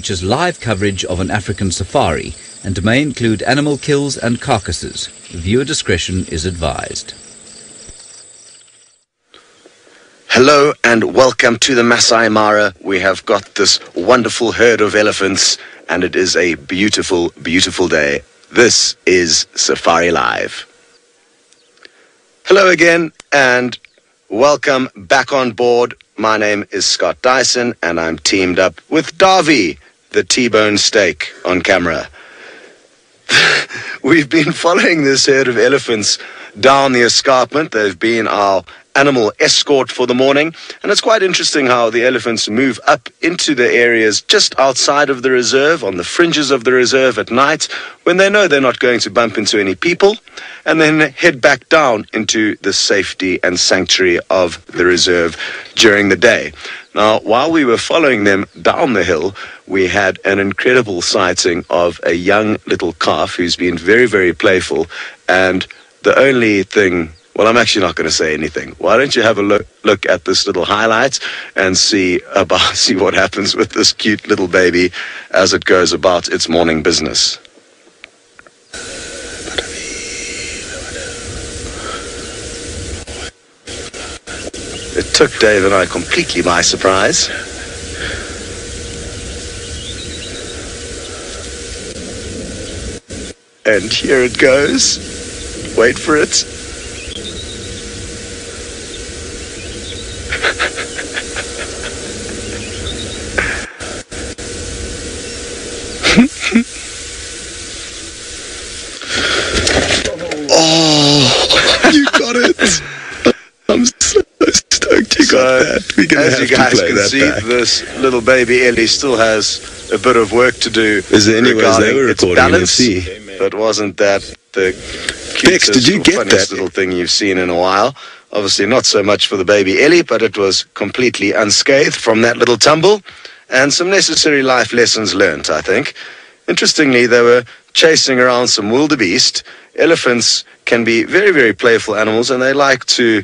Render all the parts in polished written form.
features live coverage of an African safari and may include animal kills and carcasses. Viewer discretion is advised. Hello and welcome to the Masai Mara. We have got this wonderful herd of elephants and it is a beautiful, beautiful day. This is Safari Live. Hello again and welcome back on board. My name is Scott Dyson and I'm teamed up with Davy, the T-bone steak on camera. We've been following this herd of elephants down the escarpment. They've been our animal escort for the morning, and it's quite interesting how the elephants move up into the areas just outside of the reserve, on the fringes of the reserve at night, when they know they're not going to bump into any people, and then head back down into the safety and sanctuary of the reserve during the day. Now, while we were following them down the hill, we had an incredible sighting of a young little calf who's been very, very playful, and the only thing... Well, I'm actually not going to say anything. Why don't you have a look at this little highlight and see what happens with this cute little baby as it goes about its morning business. It took Dave and I completely by surprise. And here it goes. Wait for it. Oh, you got it. I'm so stoked you got that. We're gonna as you guys can see, this little baby Ellie still has a bit of work to do. Is there any ways they were recording balance, but wasn't that the cutest, did you get funniest that little thing you've seen in a while? Obviously not so much for the baby Ellie, but it was completely unscathed from that little tumble, and some necessary life lessons learnt, I think. Interestingly, they were chasing around some wildebeest. Elephants can be very, very playful animals, and they like to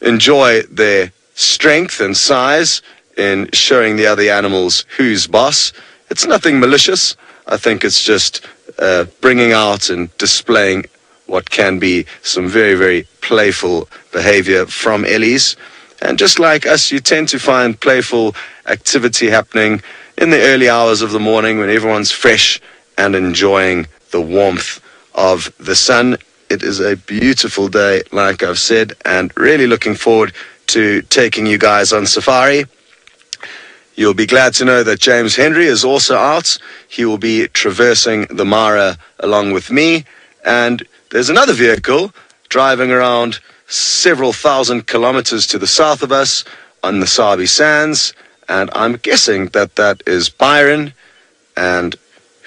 enjoy their strength and size in showing the other animals who's boss. It's nothing malicious. I think it's just bringing out and displaying what can be some very, very playful behavior from Ellies. And just like us, you tend to find playful activity happening in the early hours of the morning when everyone's fresh and enjoying the warmth of the sun. It is a beautiful day, like I've said, and really looking forward to taking you guys on safari. You'll be glad to know that James Henry is also out. He will be traversing the Mara along with me, and there's another vehicle driving around several thousand kilometers to the south of us on the Sabi sands, and I'm guessing that that is Byron, and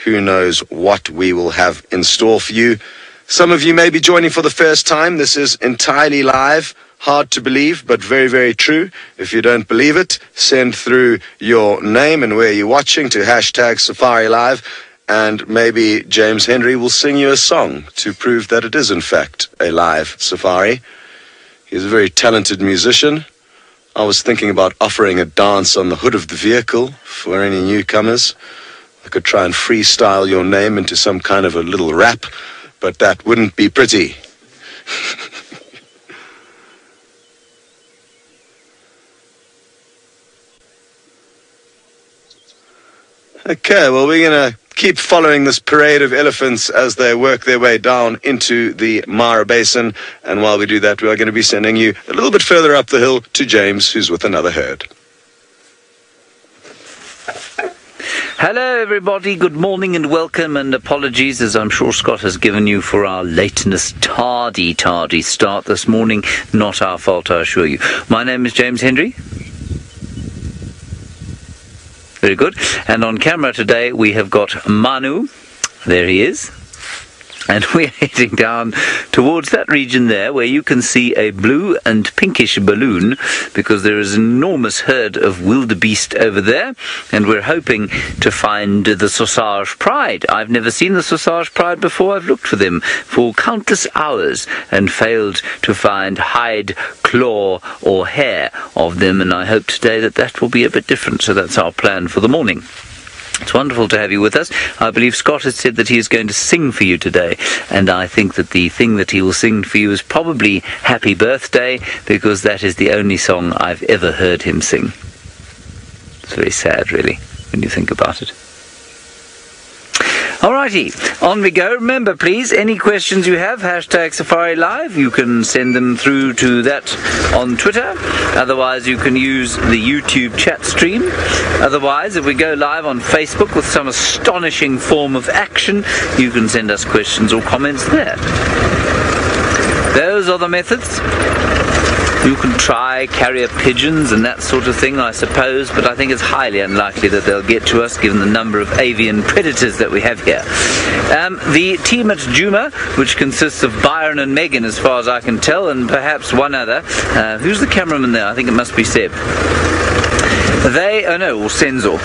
who knows what we will have in store for you. Some of you may be joining for the first time. This is entirely live. Hard to believe, but very, very true. If you don't believe it, send through your name and where you're watching to #SafariLive, and maybe James Henry will sing you a song to prove that it is, in fact, a live safari. He's a very talented musician. I was thinking about offering a dance on the hood of the vehicle for any newcomers. I could try and freestyle your name into some kind of a little rap, but that wouldn't be pretty. Okay, well, we're going to keep following this parade of elephants as they work their way down into the Mara Basin. And while we do that, we are going to be sending you a little bit further up the hill to James, who's with another herd. Hello everybody, good morning and welcome, and apologies, as I'm sure Scott has given you, for our lateness, tardy start this morning. Not our fault, I assure you. My name is James Henry. Very good. And on camera today we have got Manu. There he is. And we're heading down towards that region there where you can see a blue and pinkish balloon, because there is an enormous herd of wildebeest over there, and we're hoping to find the Sausage Pride. I've never seen the Sausage Pride before. I've looked for them for countless hours and failed to find hide, claw or hair of them, and I hope today that that will be a bit different. So that's our plan for the morning. It's wonderful to have you with us. I believe Scott has said that he is going to sing for you today, and I think that the thing that he will sing for you is probably Happy Birthday, because that is the only song I've ever heard him sing. It's very sad, really, when you think about it. Alrighty, on we go. Remember, please, any questions you have, hashtag Safari Live, you can send them through to that on Twitter. Otherwise, you can use the YouTube chat stream. Otherwise, if we go live on Facebook with some astonishing form of action, you can send us questions or comments there. Those are the methods. You can try carrier pigeons and that sort of thing, I suppose, but I think it's highly unlikely that they'll get to us given the number of avian predators that we have here. The team at Djuma, which consists of Byron and Megan, as far as I can tell, and perhaps one other. Who's the cameraman there? I think it must be Seb. Or Senzo.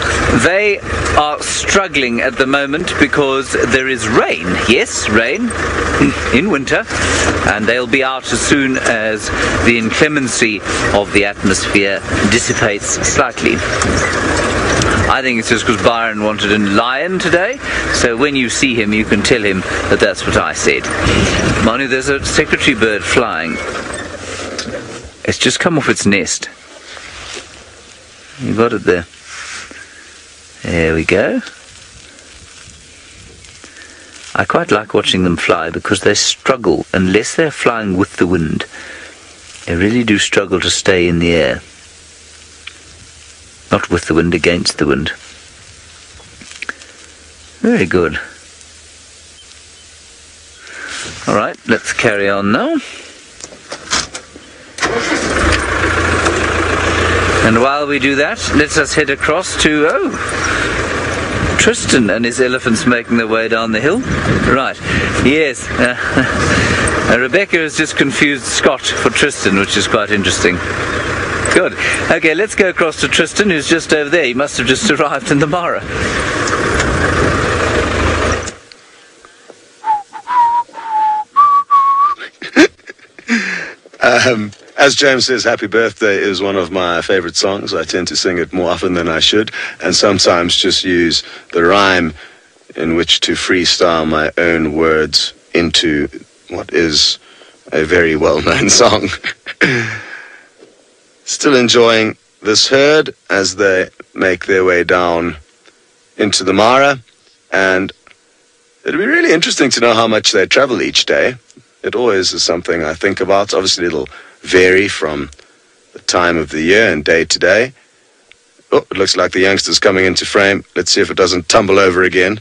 They are struggling at the moment because there is rain. Yes, rain in winter, and they'll be out as soon as the inclemency of the atmosphere dissipates slightly. I think it's just because Byron wanted a lion today, so when you see him you can tell him that that's what I said. Manu, there's a secretary bird flying. It's just come off its nest. You got it there. There we go. I quite like watching them fly because they struggle, unless they're flying with the wind. They really do struggle to stay in the air. Not with the wind, against the wind. Very good. Alright, let's carry on now. And while we do that, let us head across to, Tristan and his elephants making their way down the hill. Right, yes. Rebecca has just confused Scott for Tristan, which is quite interesting. Good. Okay, let's go across to Tristan, who's just over there. He must have just arrived in the Mara. As James says, Happy Birthday is one of my favorite songs. I tend to sing it more often than I should, and sometimes just use the rhyme in which to freestyle my own words into what is a very well-known song. Still enjoying this herd as they make their way down into the Mara, and it'll be really interesting to know how much they travel each day. It always is something I think about. Obviously, it'll vary from the time of the year and day to day. Oh, it looks like the youngster's coming into frame. Let's see if it doesn't tumble over again.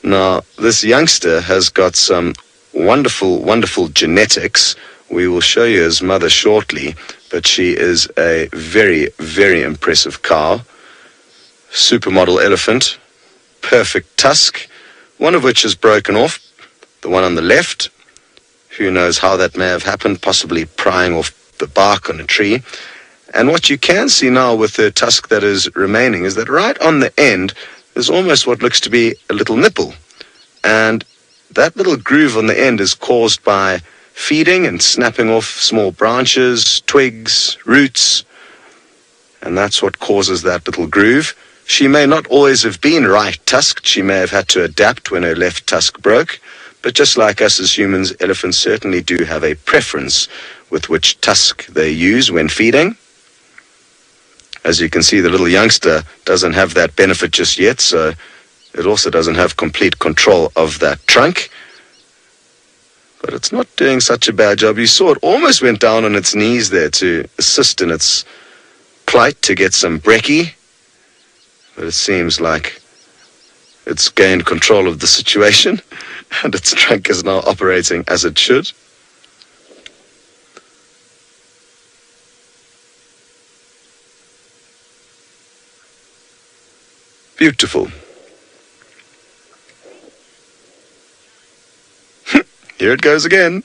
Now, this youngster has got some wonderful, wonderful genetics. We will show you his mother shortly, but she is a very, very impressive cow. Supermodel elephant, perfect tusk, one of which is broken off, the one on the left. Who knows how that may have happened, possibly prying off the bark on a tree. And what you can see now with the tusk that is remaining is that right on the end, there's almost what looks to be a little nipple. And that little groove on the end is caused by feeding and snapping off small branches, twigs, roots. And that's what causes that little groove. She may not always have been right-tusked. She may have had to adapt when her left tusk broke. But just like us as humans, elephants certainly do have a preference with which tusk they use when feeding. As you can see, the little youngster doesn't have that benefit just yet, so it also doesn't have complete control of that trunk. But it's not doing such a bad job. You saw it almost went down on its knees there to assist in its plight to get some brekkie. But it seems like it's gained control of the situation, and its trunk is now operating as it should. Beautiful. Here it goes again.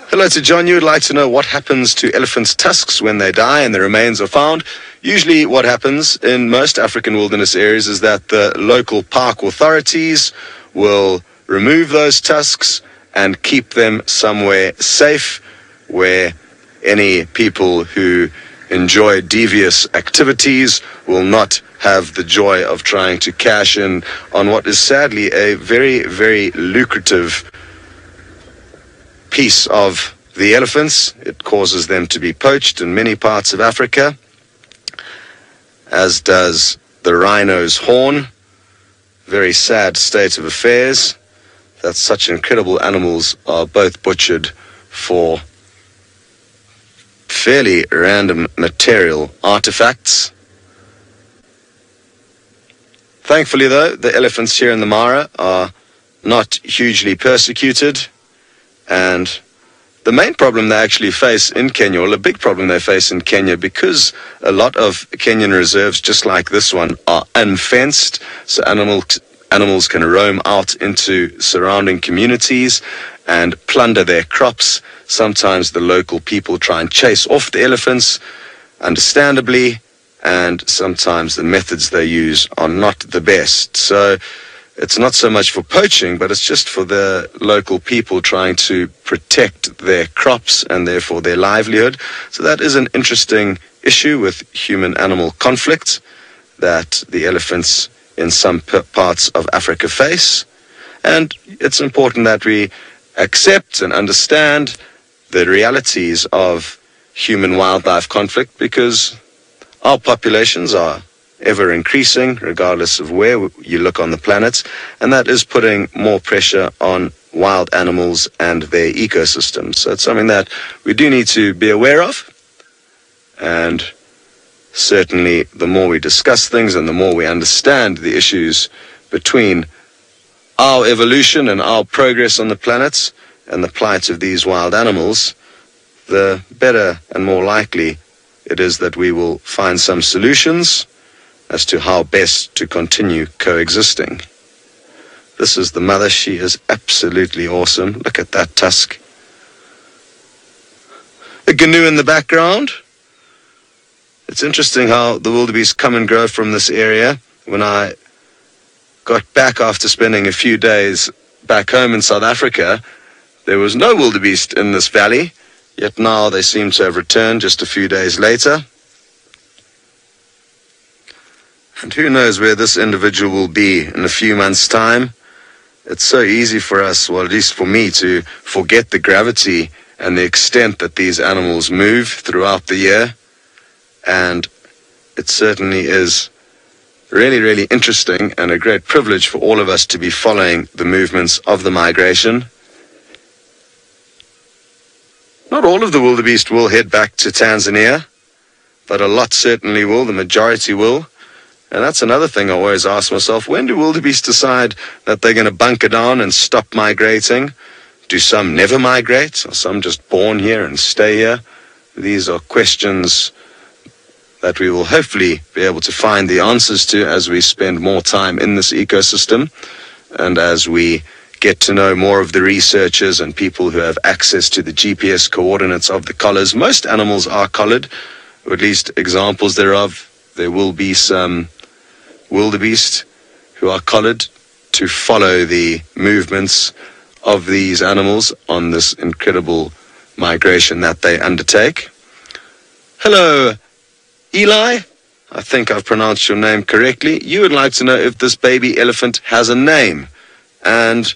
Hello to John. You would like to know what happens to elephants' tusks when they die and the remains are found. Usually what happens in most African wilderness areas is that the local park authorities will remove those tusks and keep them somewhere safe where any people who enjoy devious activities will not have the joy of trying to cash in on what is sadly a very, very lucrative piece of the elephants. It causes them to be poached in many parts of Africa, as does the rhino's horn. Very sad state of affairs that such incredible animals are both butchered for fairly random material artifacts. Thankfully, though, the elephants here in the Mara are not hugely persecuted, and the main problem they actually face in Kenya, or the big problem they face in Kenya, because a lot of Kenyan reserves, just like this one, are unfenced, so animals can roam out into surrounding communities and plunder their crops. Sometimes the local people try and chase off the elephants, understandably, and sometimes the methods they use are not the best. So it's not so much for poaching, but it's just for the local people trying to protect their crops and therefore their livelihood. So that is an interesting issue with human-animal conflict that the elephants in some parts of Africa face. And it's important that we accept and understand the realities of human-wildlife conflict, because our populations are ever increasing regardless of where you look on the planet, and that is putting more pressure on wild animals and their ecosystems. So it's something that we do need to be aware of, and certainly the more we discuss things and the more we understand the issues between our evolution and our progress on the planet and the plight of these wild animals, the better and more likely it is that we will find some solutions as to how best to continue coexisting. This is the mother. She is absolutely awesome. Look at that tusk. A canoe in the background. It's interesting how the wildebeest come and grow from this area. When I got back after spending a few days back home in South Africa, there was no wildebeest in this valley, yet now they seem to have returned just a few days later. And who knows where this individual will be in a few months' time. It's so easy for us, well, at least for me, to forget the gravity and the extent that these animals move throughout the year. And it certainly is really, really interesting and a great privilege for all of us to be following the movements of the migration. Not all of the wildebeest will head back to Tanzania, but a lot certainly will, the majority will. And that's another thing I always ask myself, when do wildebeest decide that they're going to bunker down and stop migrating? Do some never migrate? Are some just born here and stay here? These are questions that we will hopefully be able to find the answers to as we spend more time in this ecosystem and as we get to know more of the researchers and people who have access to the GPS coordinates of the collars. Most animals are collared, or at least examples thereof. There will be some wildebeest who are collared to follow the movements of these animals on this incredible migration that they undertake. Hello, Eli. I think I've pronounced your name correctly. You would like to know if this baby elephant has a name. And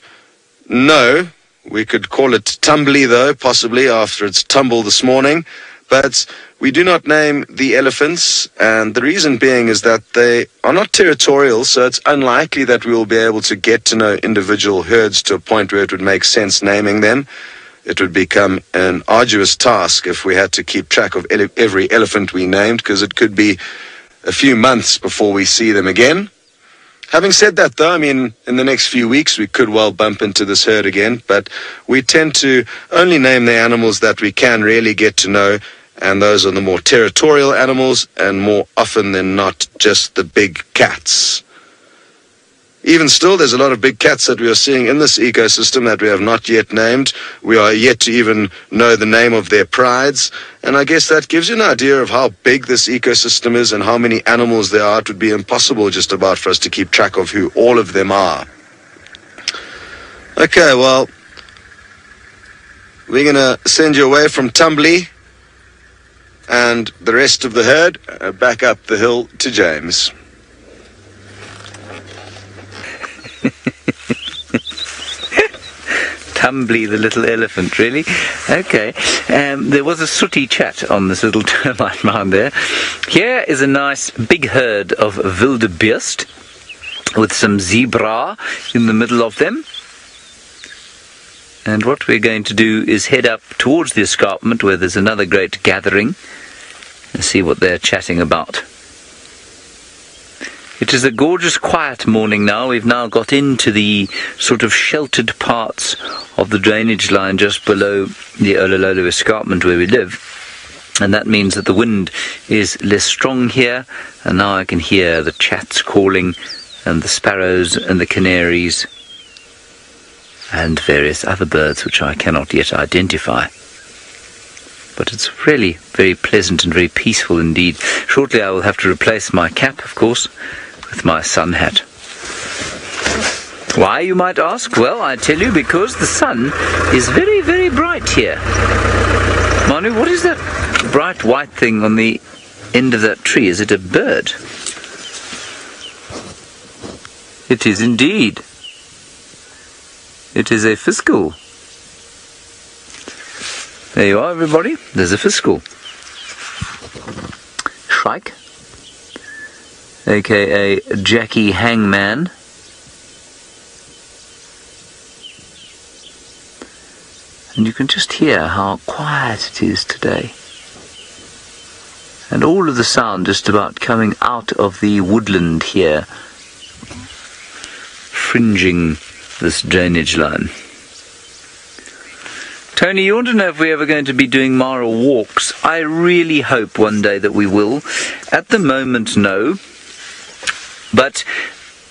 no, we could call it Tumbly, though, possibly after its tumble this morning. But we do not name the elephants, and the reason being is that they are not territorial, so it's unlikely that we will be able to get to know individual herds to a point where it would make sense naming them. It would become an arduous task if we had to keep track of every elephant we named, because it could be a few months before we see them again. Having said that, though, I mean, in the next few weeks we could well bump into this herd again, but we tend to only name the animals that we can really get to know, and those are the more territorial animals, and more often than not just the big cats. Even still, there's a lot of big cats that we are seeing in this ecosystem that we have not yet named. We are yet to even know the name of their prides, and I guess that gives you an idea of how big this ecosystem is and how many animals there are. It would be impossible just about for us to keep track of who all of them are. Okay, well, we're going to send you away from Tumbly and the rest of the herd back up the hill to James. Tumbly the little elephant, really? Okay. There was a sooty chat on this little termite mound there. Here is a nice big herd of wildebeest with some zebra in the middle of them. And what we're going to do is head up towards the escarpment where there's another great gathering and see what they're chatting about. It is a gorgeous quiet morning now. We've now got into the sort of sheltered parts of the drainage line just below the Olololo escarpment where we live. And that means that the wind is less strong here. And now I can hear the chats calling and the sparrows and the canaries and various other birds which I cannot yet identify. But it's really very pleasant and very peaceful indeed. Shortly I will have to replace my cap, of course, with my sun hat. Why, you might ask? Well, I tell you, because the sun is very, very bright here. Manu, what is that bright white thing on the end of that tree? Is it a bird? It is indeed. It is a fiscal. There you are, everybody. There's a fiscal. Shrike, aka Jackie Hangman. And you can just hear how quiet it is today. And all of the sound just about coming out of the woodland here, fringing this drainage line. Tony, you want to know if we're ever going to be doing Mara walks? I really hope one day that we will. At the moment, no. But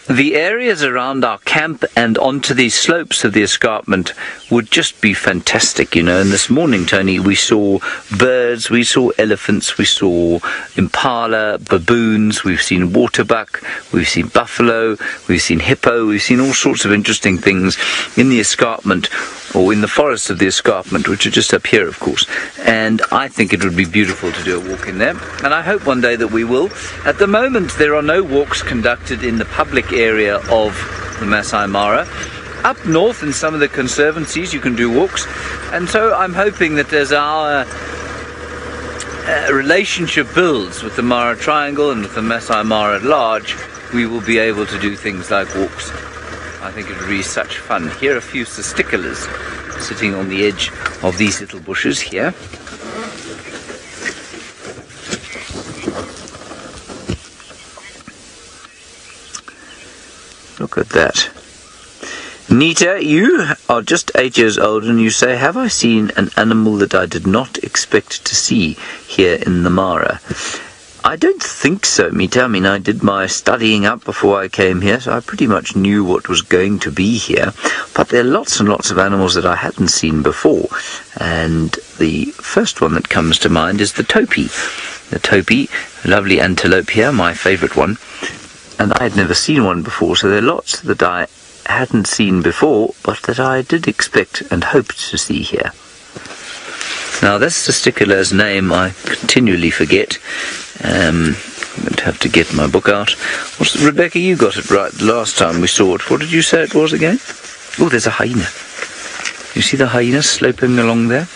the areas around our camp and onto the slopes of the escarpment would just be fantastic, you know. And this morning, Tony, we saw birds, we saw elephants, we saw impala, baboons, we've seen waterbuck, we've seen buffalo, we've seen hippo, we've seen all sorts of interesting things in the escarpment, or in the forests of the escarpment, which are just up here, of course. And I think it would be beautiful to do a walk in there, and I hope one day that we will. At the moment, there are no walks conducted in the public area of the Masai Mara. Up north in some of the conservancies you can do walks, and so I'm hoping that as our relationship builds with the Mara Triangle and with the Masai Mara at large, we will be able to do things like walks. I think it would be such fun. Here are a few testiculars sitting on the edge of these little bushes here. Look at that. Nita, you are just 8 years old and you say, have I seen an animal that I did not expect to see here in the Mara? I don't think so, Mita. I mean, I did my studying up before I came here, so I pretty much knew what was going to be here. But there are lots and lots of animals that I hadn't seen before. And the first one that comes to mind is the topi. The topi, lovely antelope here, my favourite one. And I had never seen one before, so there are lots that I hadn't seen before, but that I did expect and hoped to see here. Now, this testicular's name I continually forget. I'm going to have to get my book out. Rebecca, you got it right last time we saw it. What did you say it was again? Oh, there's a hyena. You see the hyena sloping along there?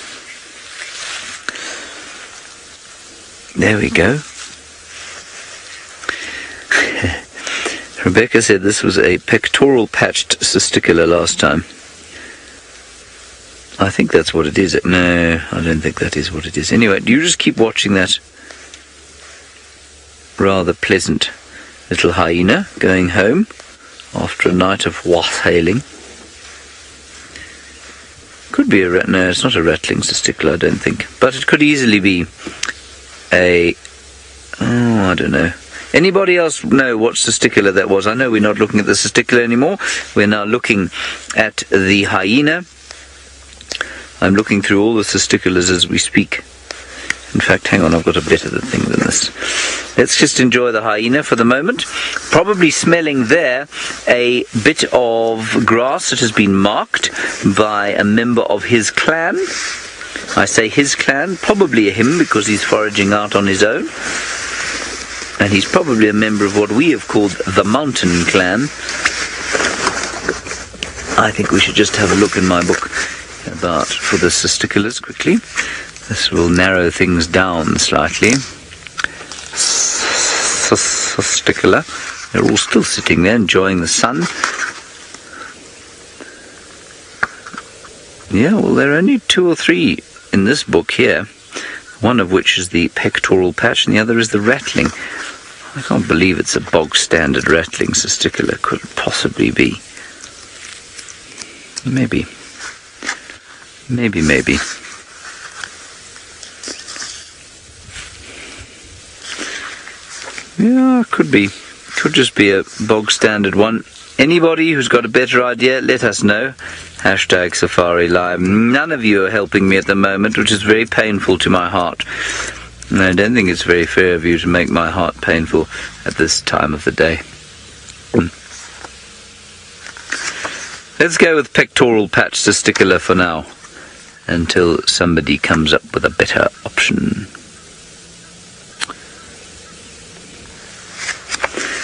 There we go. Rebecca said this was a pectoral patched testicular last time. I think that's what it is. No, I don't think that is what it is. Anyway, you just keep watching that rather pleasant little hyena going home after a night of wassailing. Could be a no, it's not a rattling testicular, I don't think. But it could easily be a, oh, I don't know. Anybody else know what testicular that was? I know we're not looking at the testicular anymore. We're now looking at the hyena. I'm looking through all the testiculars as we speak. In fact, hang on, I've got a better thing than this. let's just enjoy the hyena for the moment. Probably smelling there a bit of grass that has been marked by a member of his clan. I say his clan, probably a him because he's foraging out on his own. And he's probably a member of what we have called the mountain clan. I think we should just have a look in my book for the testiculars quickly. This will narrow things down slightly. Testicular. They're all still sitting there enjoying the sun. Yeah, well, there are only 2 or 3 in this book here. One of which is the pectoral patch and the other is the rattling. I can't believe it's a bog standard rattling testicular. Could it possibly be? Maybe. Maybe. Yeah, could be. Could just be a bog standard one. Anybody who's got a better idea, let us know. Hashtag Safari Live. None of you are helping me at the moment, which is very painful to my heart. And I don't think it's very fair of you to make my heart painful at this time of the day. Let's go with pectoral patch testicular for now, until somebody comes up with a better option.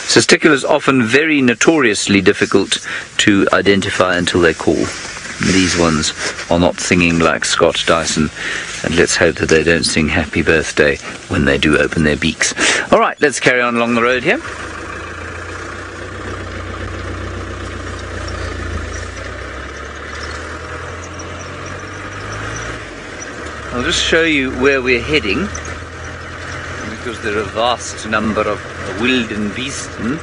Testiculars often very notoriously difficult to identify until they call. These ones are not singing like Scott Dyson, and let's hope that they don't sing Happy Birthday when they do open their beaks. All right, let's carry on along the road here. I'll just show you where we're heading, because there are a vast number of wilden beasten.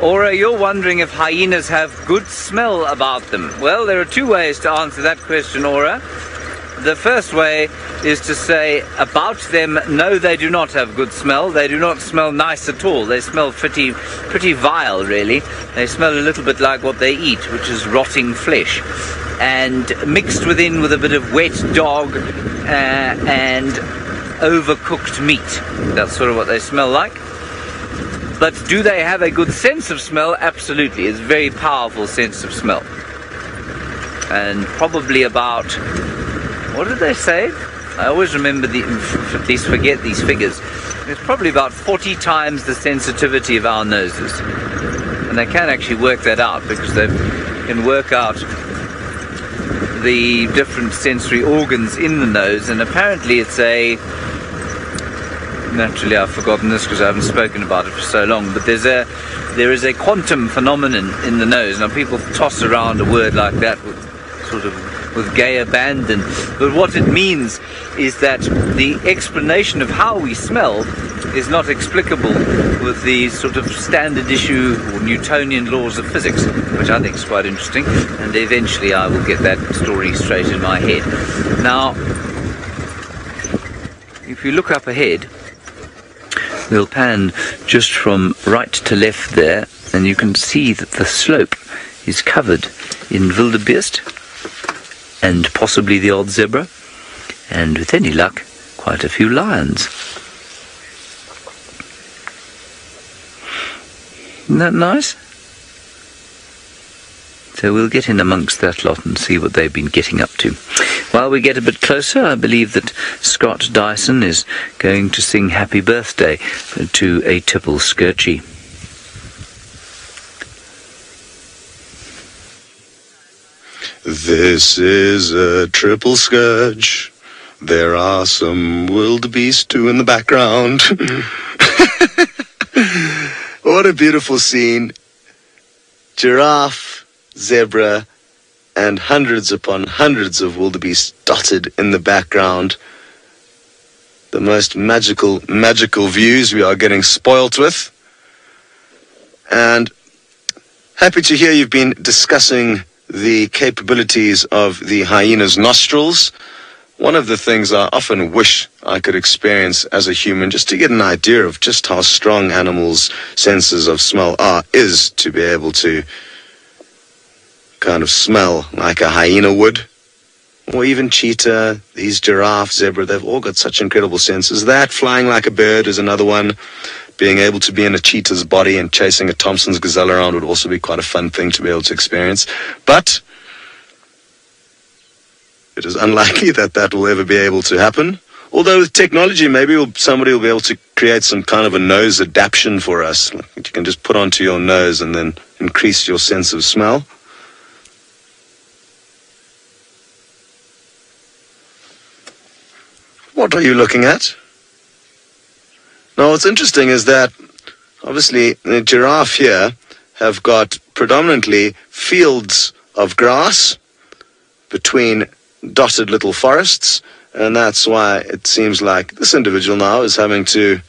Ora, you're wondering if hyenas have good smell about them. Well, there are 2 ways to answer that question, Ora. The first way is to say about them, no, they do not have good smell. They do not smell nice at all. They smell pretty vile, really. They smell a little bit like what they eat, which is rotting flesh. And mixed with a bit of wet dog and overcooked meat. That's sort of what they smell like. But do they have a good sense of smell? Absolutely. It's a very powerful sense of smell. And probably about, what did they say? I always remember at least forget these figures. It's probably about 40 times the sensitivity of our noses. And they can actually work that out because they can work out the different sensory organs in the nose, and apparently it's naturally I've forgotten this because I haven't spoken about it for so long, but there is a quantum phenomenon in the nose. Now people toss around a word like that with gay abandon, but what it means is that the explanation of how we smell is not explicable with the sort of standard issue or Newtonian laws of physics, which I think is quite interesting, and eventually I will get that story straight in my head. Now, if you look up ahead, we'll pan just from right to left there, and you can see that the slope is covered in wildebeest and possibly the odd zebra, and with any luck, quite a few lions. Isn't that nice? So we'll get in amongst that lot and see what they've been getting up to. While we get a bit closer, I believe that Scott Dyson is going to sing Happy Birthday to a tipple skirchie. This is a triple scourge. There are some wildebeest too in the background. What a beautiful scene. Giraffe, zebra, and hundreds upon hundreds of wildebeest dotted in the background. The most magical views we are getting spoilt with. And happy to hear you've been discussing the capabilities of the hyena's nostrils. One of the things I often wish I could experience as a human, just to get an idea of just how strong animals' senses of smell are, is to be able to kind of smell like a hyena would. or even cheetah, these giraffe, zebra, they've all got such incredible senses. That flying like a bird is another one. Being able to be in a cheetah's body and chasing a Thompson's gazelle around would also be quite a fun thing to be able to experience. But it is unlikely that that will ever be able to happen. Although with technology, maybe somebody will be able to create some kind of a nose adaptation for us. Like you can just put onto your nose and then increase your sense of smell. What are you looking at? Now, what's interesting is that, obviously, the giraffe here have got predominantly fields of grass between dotted little forests, and that's why it seems like this individual now is having to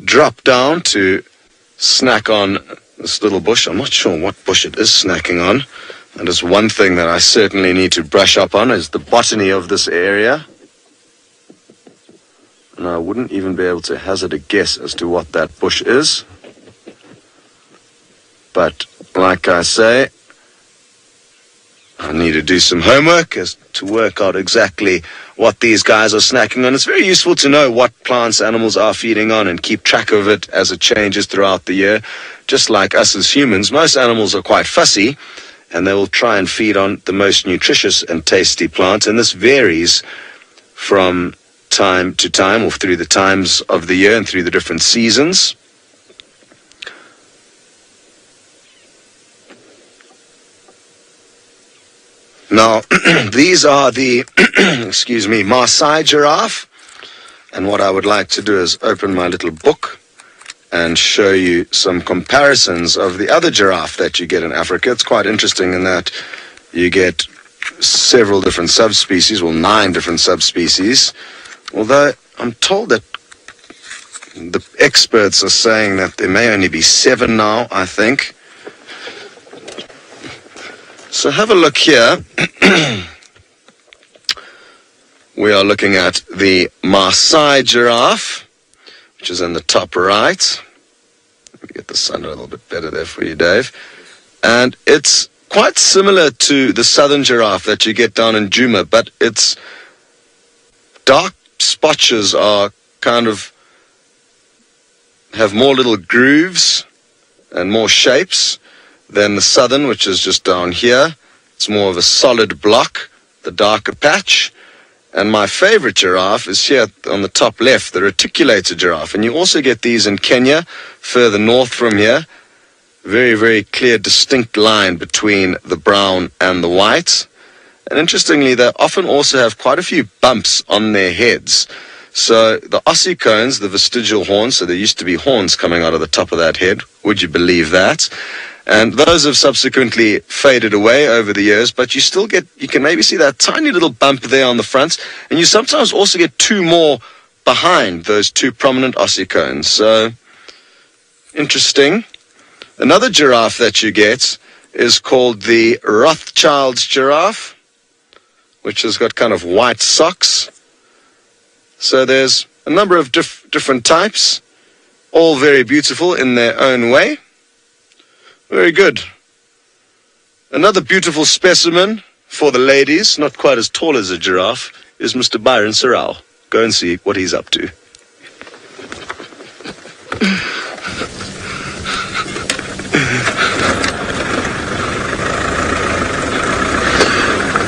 drop down to snack on this little bush. I'm not sure what bush it is snacking on. That is one thing that I certainly need to brush up on, is the botany of this area. And I wouldn't even be able to hazard a guess as to what that bush is. But, like I say, I need to do some homework as to work out exactly what these guys are snacking on. It's very useful to know what plants animals are feeding on and keep track of it as it changes throughout the year. Just like us as humans, most animals are quite fussy, and they will try and feed on the most nutritious and tasty plants, and this varies from time to time, or through the times of the year and through the different seasons. Now, these are the, excuse me, Maasai giraffe, and what I would like to do is open my little book and show you some comparisons of the other giraffe that you get in Africa. It's quite interesting in that you get several different subspecies, well, 9 different subspecies. Although I'm told that the experts are saying that there may only be 7 now, I think. So have a look here. We are looking at the Maasai giraffe, which is in the top right. Let me get the sun a little bit better there for you, Dave. And it's quite similar to the southern giraffe that you get down in Djuma, but its dark spotches are kind of have more little grooves and more shapes than the southern, which is just down here. It's more of a solid block, the darker patch. And my favorite giraffe is here on the top left, the reticulated giraffe. And you also get these in Kenya, further north from here. Very, very clear, distinct line between the brown and the white. And interestingly, they often also have quite a few bumps on their heads. So the ossicones, the vestigial horns, so there used to be horns coming out of the top of that head. Would you believe that? And those have subsequently faded away over the years, but you still get, you can maybe see that tiny little bump there on the front, and you sometimes also get 2 more behind those 2 prominent ossicones. So, interesting. Another giraffe that you get is called the Rothschild's giraffe, which has got kind of white socks. So there's a number of different types, all very beautiful in their own way. Very good. Another beautiful specimen for the ladies, not quite as tall as a giraffe, is Mr. Byron Sorrell. Go and see what he's up to.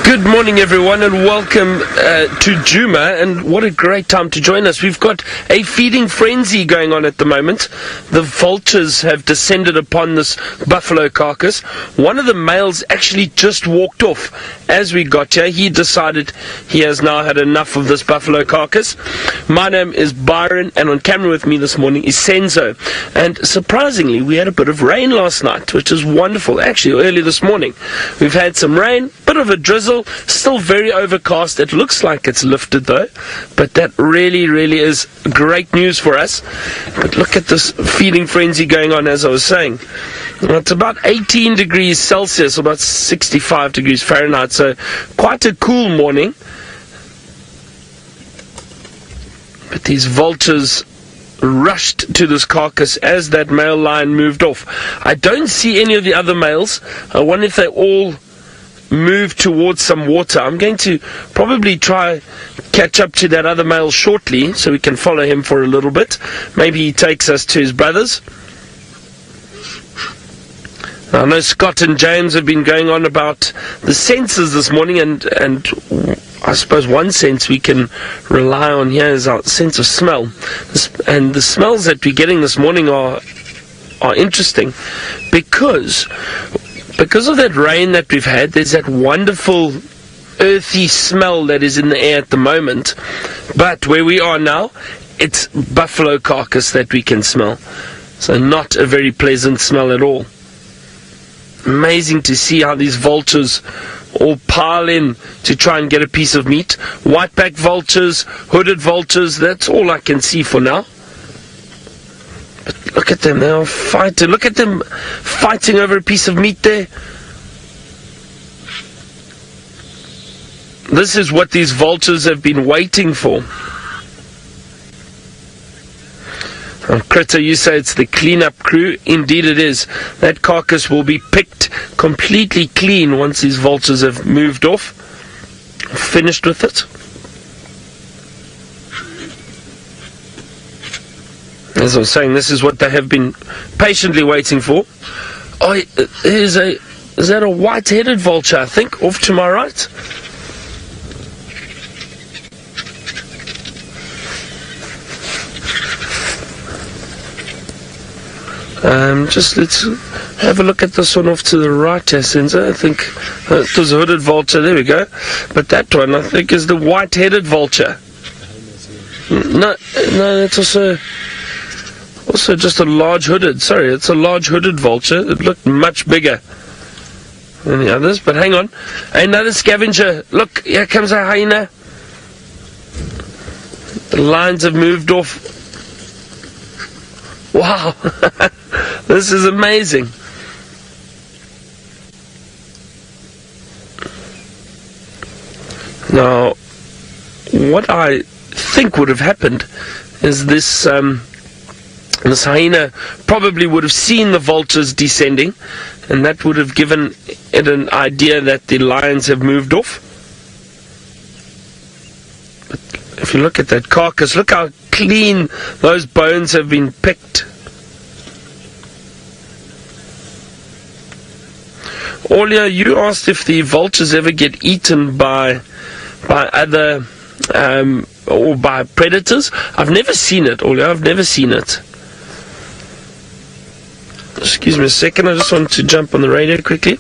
Good morning, everyone, and welcome to Djuma, and what a great time to join us. We've got a feeding frenzy going on at the moment. The vultures have descended upon this buffalo carcass. One of the males actually just walked off as we got here. He decided he has now had enough of this buffalo carcass. My name is Byron, and on camera with me this morning is Senzo. And surprisingly, we had a bit of rain last night, which is wonderful. Actually, early this morning, we've had some rain, bit of a drizzle. Still very overcast. It looks like it's lifted though, but that really is great news for us. But look at this feeding frenzy going on, as I was saying. It's about 18 degrees Celsius, about 65 degrees Fahrenheit, so quite a cool morning. But these vultures rushed to this carcass as that male lion moved off. I don't see any of the other males. I wonder if they all moved towards some water. I'm going to probably try catch up to that other male shortly so we can follow him for a little bit. Maybe he takes us to his brothers. I know Scott and James have been going on about the senses this morning, and I suppose one sense we can rely on here is our sense of smell. And the smells that we're getting this morning are interesting because of that rain that we've had. There's that wonderful earthy smell that is in the air at the moment. But where we are now, it's buffalo carcass that we can smell. So not a very pleasant smell at all. Amazing to see how these vultures all pile in to try and get a piece of meat. White-backed vultures, hooded vultures, that's all I can see for now. But look at them, they are fighting. Look at them fighting over a piece of meat there. This is what these vultures have been waiting for. Critter, you say it's the cleanup crew. Indeed it is. That carcass will be picked completely clean once these vultures have moved off, finished with it. As I was saying, this is what they have been patiently waiting for. Oh, is that a white-headed vulture, I think, off to my right? Just let's have a look at this one off to the right, Sensor. I think it was a hooded vulture. There we go. But that one, I think, is the white-headed vulture. No, that's also just a large hooded. Sorry, it's a large hooded vulture. It looked much bigger than the others. But hang on, another scavenger. Look, here comes a hyena. The lines have moved off. Wow, this is amazing. Now, what I think would have happened is this hyena probably would have seen the vultures descending, and that would have given it an idea that the lions have moved off. But if you look at that carcass, look how clean those bones have been picked. Aulia, you asked if the vultures ever get eaten by other or by predators. I've never seen it, Aulia. I've never seen it. Excuse me a second. I just want to jump on the radio quickly.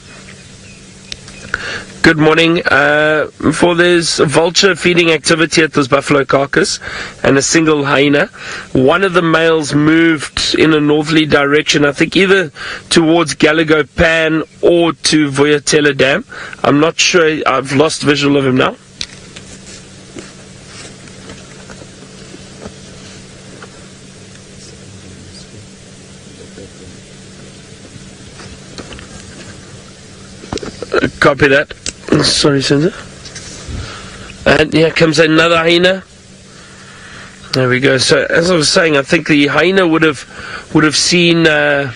Good morning. Before there's a vulture feeding activity at this buffalo carcass and a single hyena, one of the males moved in a northerly direction, I think either towards Gallagher Pan or to Vuyatela Dam. I'm not sure. I've lost visual of him now. Copy that. Sorry, Sensor. And here comes another hyena. There we go. So as I was saying, I think the hyena would have seen the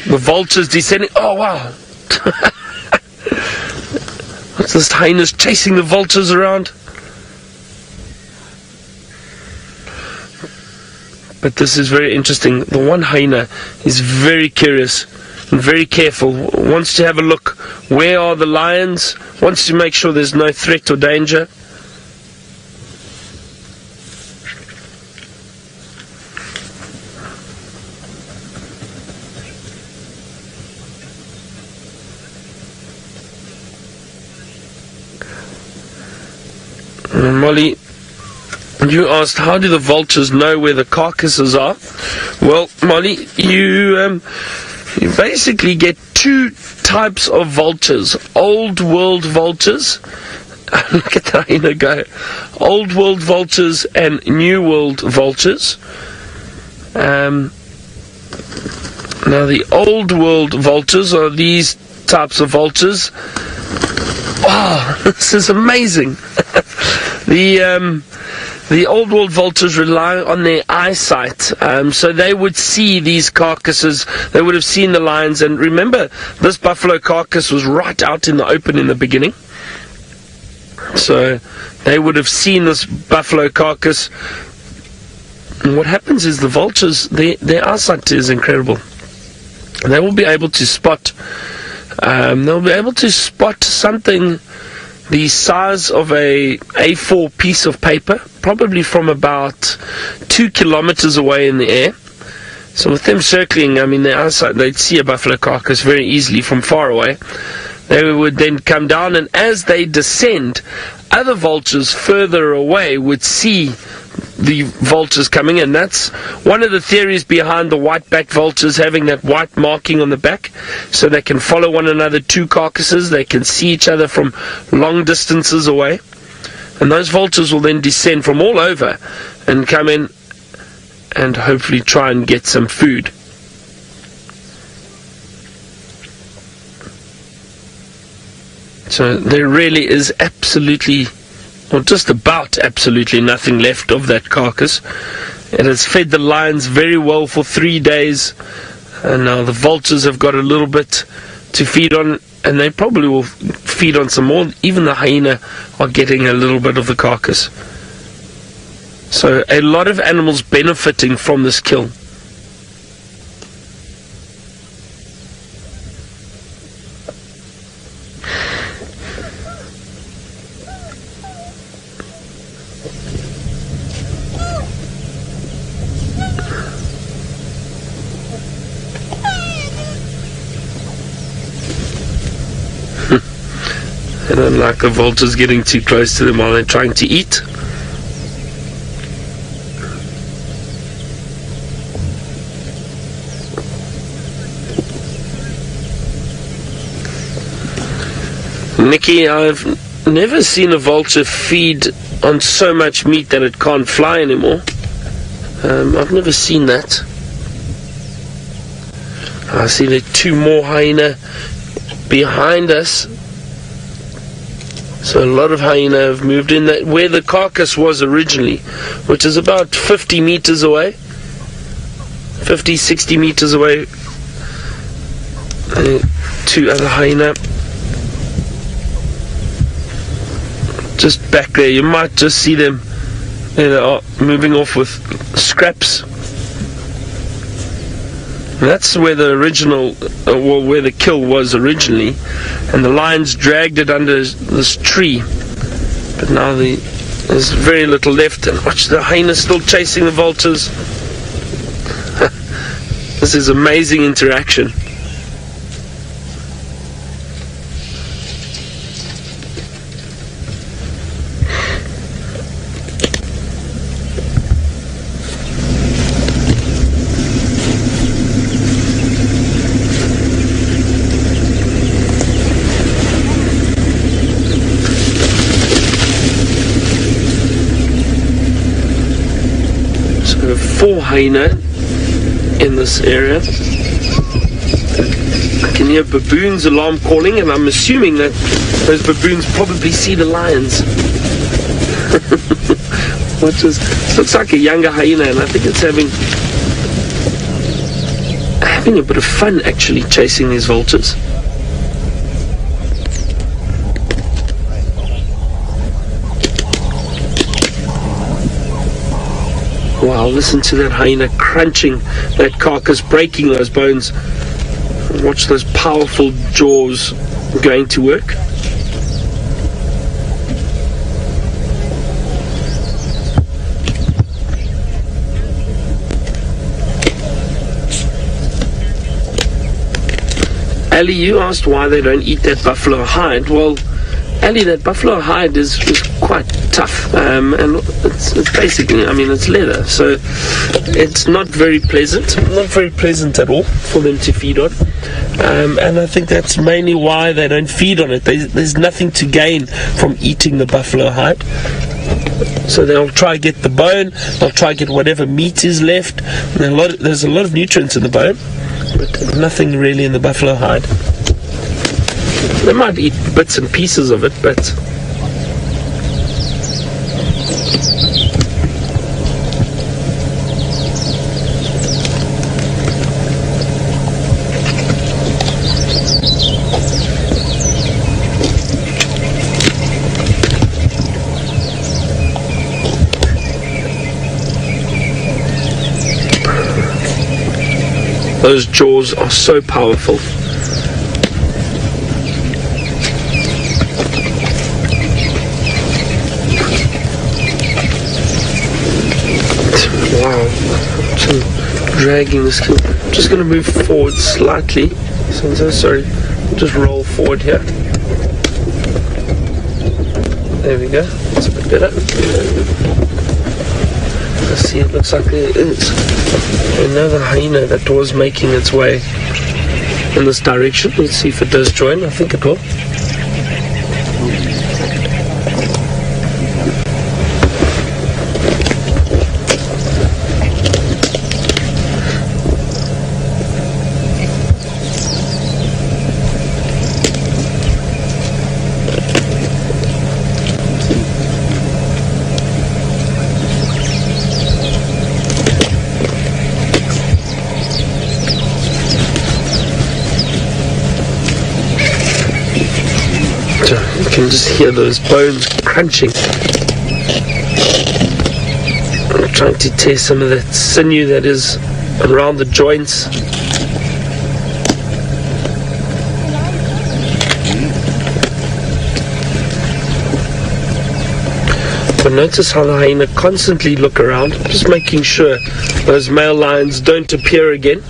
vultures descending. Oh wow! What's this hyena's chasing the vultures around? But this is very interesting. The one hyena is very curious and very careful, wants to have a look. Where are the lions? Wants to make sure there's no threat or danger. Molly, you asked, how do the vultures know where the carcasses are? Well, Molly, you basically get two types of vultures. Old world vultures. Look at that hyena go. Old world vultures and new world vultures. Now the old world vultures are these types of vultures. Wow, this is amazing. the old world vultures rely on their eyesight, so they would see these carcasses, they would have seen the lions, and remember, this buffalo carcass was right out in the open in the beginning, so they would have seen this buffalo carcass. And what happens is the vultures, their eyesight is incredible. They will be able to spot, something the size of a A4 piece of paper, probably from about 2 kilometers away in the air. So with them circling, I mean, their eyesight, they'd see a buffalo carcass very easily from far away. They would then come down, and as they descend, other vultures further away would see the vultures coming in. That's one of the theories behind the white-backed vultures having that white marking on the back, so they can follow one another to carcasses. They can see each other from long distances away, and those vultures will then descend from all over and come in and hopefully try and get some food. So there really is absolutely, or just about absolutely nothing left of that carcass. It has fed the lions very well for 3 days, and now the vultures have got a little bit to feed on, and they probably will feed on some more. Even the hyena are getting a little bit of the carcass. So a lot of animals benefiting from this kill. They don't like the vultures getting too close to them while they're trying to eat. Nikki, I've never seen a vulture feed on so much meat that it can't fly anymore. I've never seen that. I see there are 2 more hyena behind us. So a lot of hyena have moved in that where the carcass was originally, which is about 50 meters away, 50, 60 meters away. 2 other hyena just back there. You might just see them, moving off with scraps. And that's where the original, where the kill was originally, and the lions dragged it under this tree. But now there's very little left, and watch, the hyenas still chasing the vultures. This is amazing interaction. So 4 hyena in this area. I can hear baboons' alarm calling, and I'm assuming that those baboons probably see the lions. Which looks like a younger hyena, and I think it's having a bit of fun actually chasing these vultures. Wow, listen to that hyena crunching that carcass, breaking those bones. Watch those powerful jaws going to work. Ali, you asked why they don't eat that buffalo hide. Well, Ali, that buffalo hide is quite tough, and it's basically, I mean, it's leather, so it's not very pleasant at all for them to feed on, and I think that's mainly why they don't feed on it. There's nothing to gain from eating the buffalo hide, so they'll try to get the bone, they'll try to get whatever meat is left. There's a lot of nutrients in the bone, but nothing really in the buffalo hide. They might eat bits and pieces of it, but Those jaws are so powerful. Wow, I'm dragging this kid. I'm just going to move forward slightly. So sorry, just roll forward here. There we go, that's a bit better. Let's see, it looks like there is another hyena that was making its way in this direction. Let's see if it does join. I think it will. You can just hear those bones crunching. I'm trying to tear some of that sinew that is around the joints. But notice how the hyena constantly look around, just making sure those male lions don't appear again.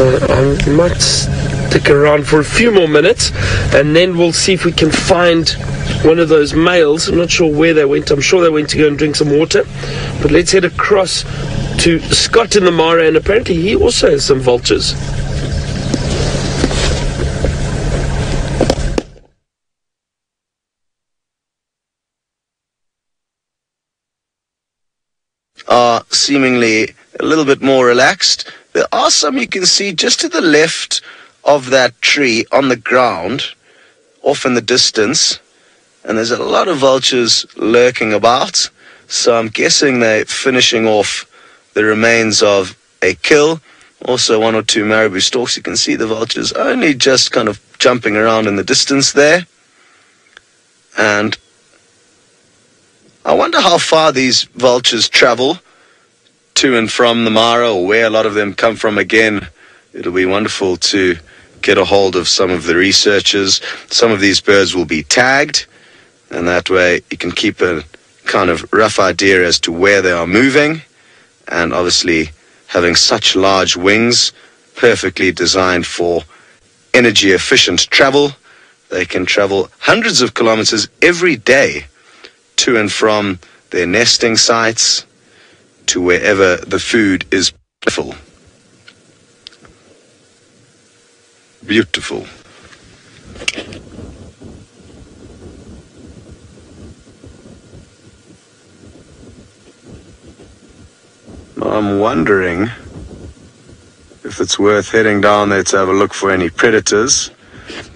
I might stick around for a few more minutes and then we'll see if we can find one of those males. I'm not sure where they went. I'm sure they went to go and drink some water. But let's head across to Scott in the Mara, and apparently he also has some vultures. Are seemingly a little bit more relaxed. There are some you can see just to the left of that tree on the ground, off in the distance, and there's a lot of vultures lurking about, so I'm guessing they're finishing off the remains of a kill. Also one or two marabou stalks. You can see the vultures only just kind of jumping around in the distance there, and I wonder how far these vultures travel to and from the Mara, or where a lot of them come from. Again, it'll be wonderful to get a hold of some of the researchers. Some of these birds will be tagged, and that way you can keep a kind of rough idea as to where they are moving. And obviously, having such large wings, perfectly designed for energy efficient travel, they can travel hundreds of kilometers every day to and from their nesting sites, to wherever the food is plentiful. Beautiful. I'm wondering if it's worth heading down there to have a look for any predators.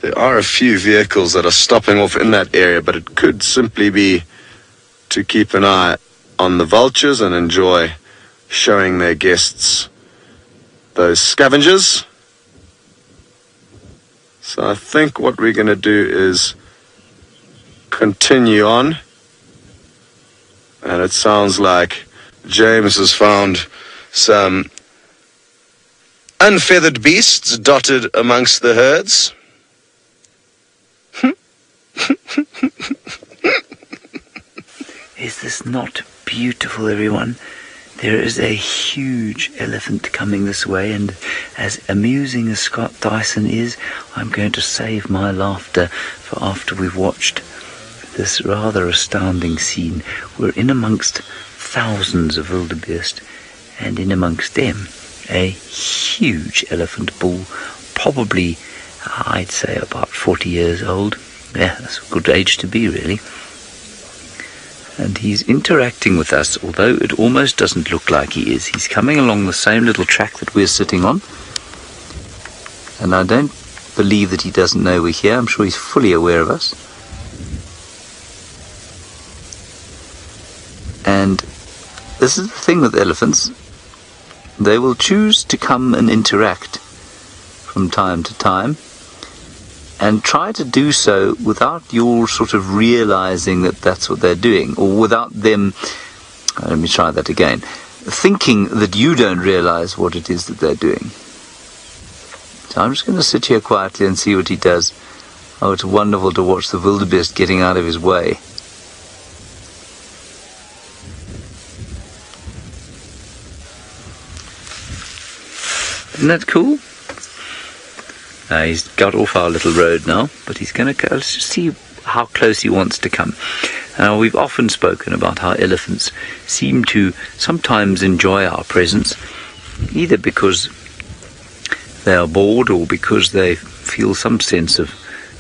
There are a few vehicles that are stopping off in that area, but it could simply be to keep an eye on the vultures and enjoy showing their guests those scavengers. So I think what we're going to do is continue on, and it sounds like James has found some unfeathered beasts dotted amongst the herds. Is this not beautiful, everyone? There is a huge elephant coming this way, and as amusing as Scott Dyson is, I'm going to save my laughter for after we've watched this rather astounding scene. We're in amongst thousands of wildebeest, and in amongst them a huge elephant bull, probably I'd say about 40 years old. Yeah, that's a good age to be, really. And he's interacting with us, although it almost doesn't look like he is. He's coming along the same little track that we're sitting on, and I don't believe that he doesn't know we're here. I'm sure he's fully aware of us. And this is the thing with elephants. They will choose to come and interact from time to time, and try to do so without your sort of realizing that that's what they're doing, or without them, let me try that again, thinking that you don't realize what it is that they're doing. So I'm just going to sit here quietly and see what he does. Oh, it's wonderful to watch the wildebeest getting out of his way. Isn't that cool? He's got off our little road now, but he's going to... Let's just see how close he wants to come. We've often spoken about how elephants seem to sometimes enjoy our presence, either because they are bored or because they feel some sense of,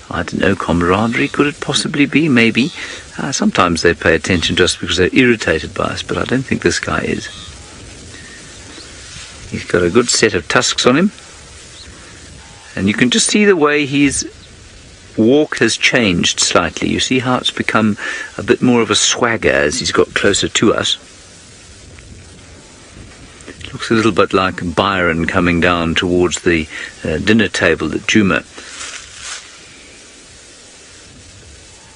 I don't know, camaraderie. Could it possibly be? Maybe. Sometimes they pay attention to us because they're irritated by us, but I don't think this guy is. He's got a good set of tusks on him, and you can just see the way his walk has changed slightly. You see how it's become a bit more of a swagger as he's got closer to us. It looks a little bit like Byron coming down towards the dinner table at Djuma.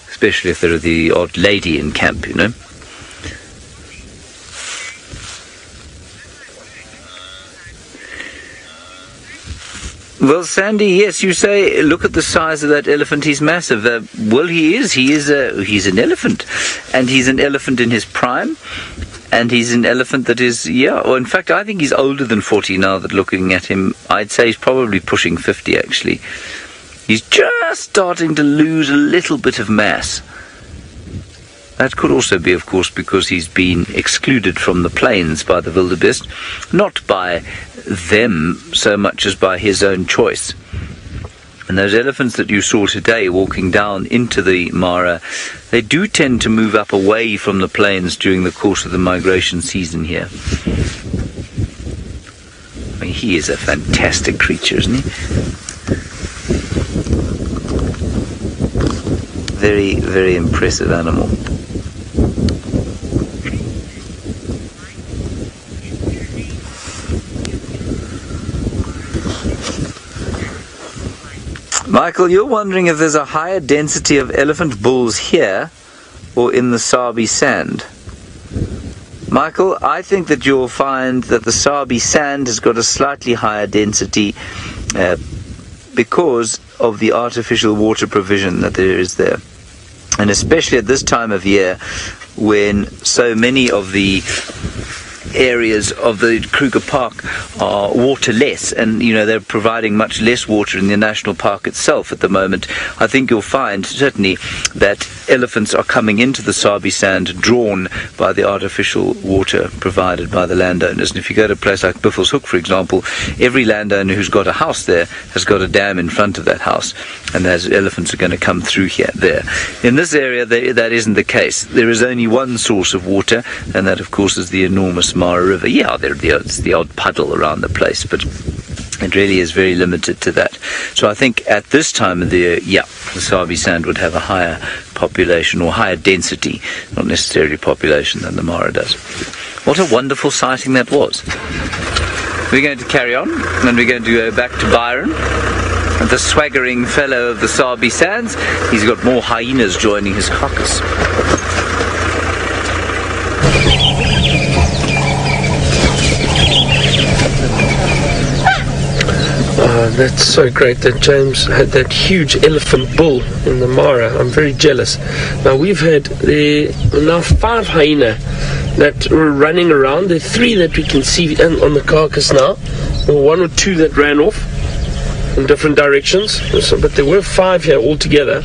Especially if there are the odd lady in camp, you know. Well, Sandy, yes, you say, look at the size of that elephant, he's massive. Well, he is. He's an elephant. And he's an elephant in his prime. And he's an elephant that is, or in fact, I think he's older than 40 now that looking at him. I'd say he's probably pushing 50, actually. He's just starting to lose a little bit of mass. That could also be, of course, because he's been excluded from the plains by the wildebeest, not by them so much as by his own choice. And those elephants that you saw today walking down into the Mara, they do tend to move up away from the plains during the course of the migration season here. I mean, he is a fantastic creature, isn't he? Very, very impressive animal. Michael, you're wondering if there's a higher density of elephant bulls here or in the Sabi sand. Michael, I think that you'll find that the Sabi sand has got a slightly higher density because of the artificial water provision that there is there. And especially at this time of year when so many of the areas of the Kruger Park are waterless, and you know they're providing much less water in the national park itself at the moment. I think you'll find certainly that elephants are coming into the Sabi sand drawn by the artificial water provided by the landowners. And if you go to a place like Buffels Hoek, for example, every landowner who's got a house there has got a dam in front of that house, and those elephants are going to come through there. In this area that isn't the case. There is only one source of water, and that of course is the enormous Mara River. Yeah, there's the odd puddle around the place, but it really is very limited to that. So I think at this time of the year, the Sabi sand would have a higher population or higher density, not necessarily population, than the Mara does. What a wonderful sighting that was. We're going to carry on, and we're going to go back to Byron, the swaggering fellow of the Sabi sands. He's got more hyenas joining his carcass. That's so great that James had that huge elephant bull in the Mara. I'm very jealous. Now we've had now 5 hyena that were running around. There are 3 that we can see on the carcass now. There were 1 or 2 that ran off in different directions. But there were 5 here altogether.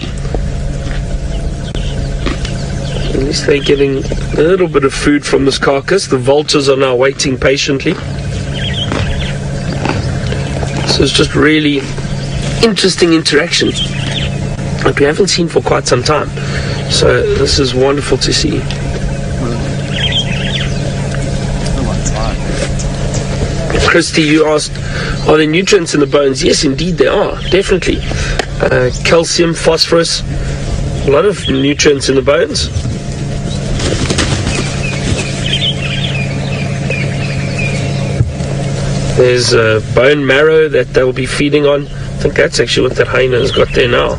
At least they're getting a little bit of food from this carcass. The vultures are now waiting patiently. So it's just really interesting interaction that we haven't seen for quite some time. So this is wonderful to see. Christy, you asked, are there nutrients in the bones? Yes, indeed there are, definitely. Calcium, phosphorus, a lot of nutrients in the bones. There's bone marrow that they'll be feeding on. think that's actually what that hyena has got there now.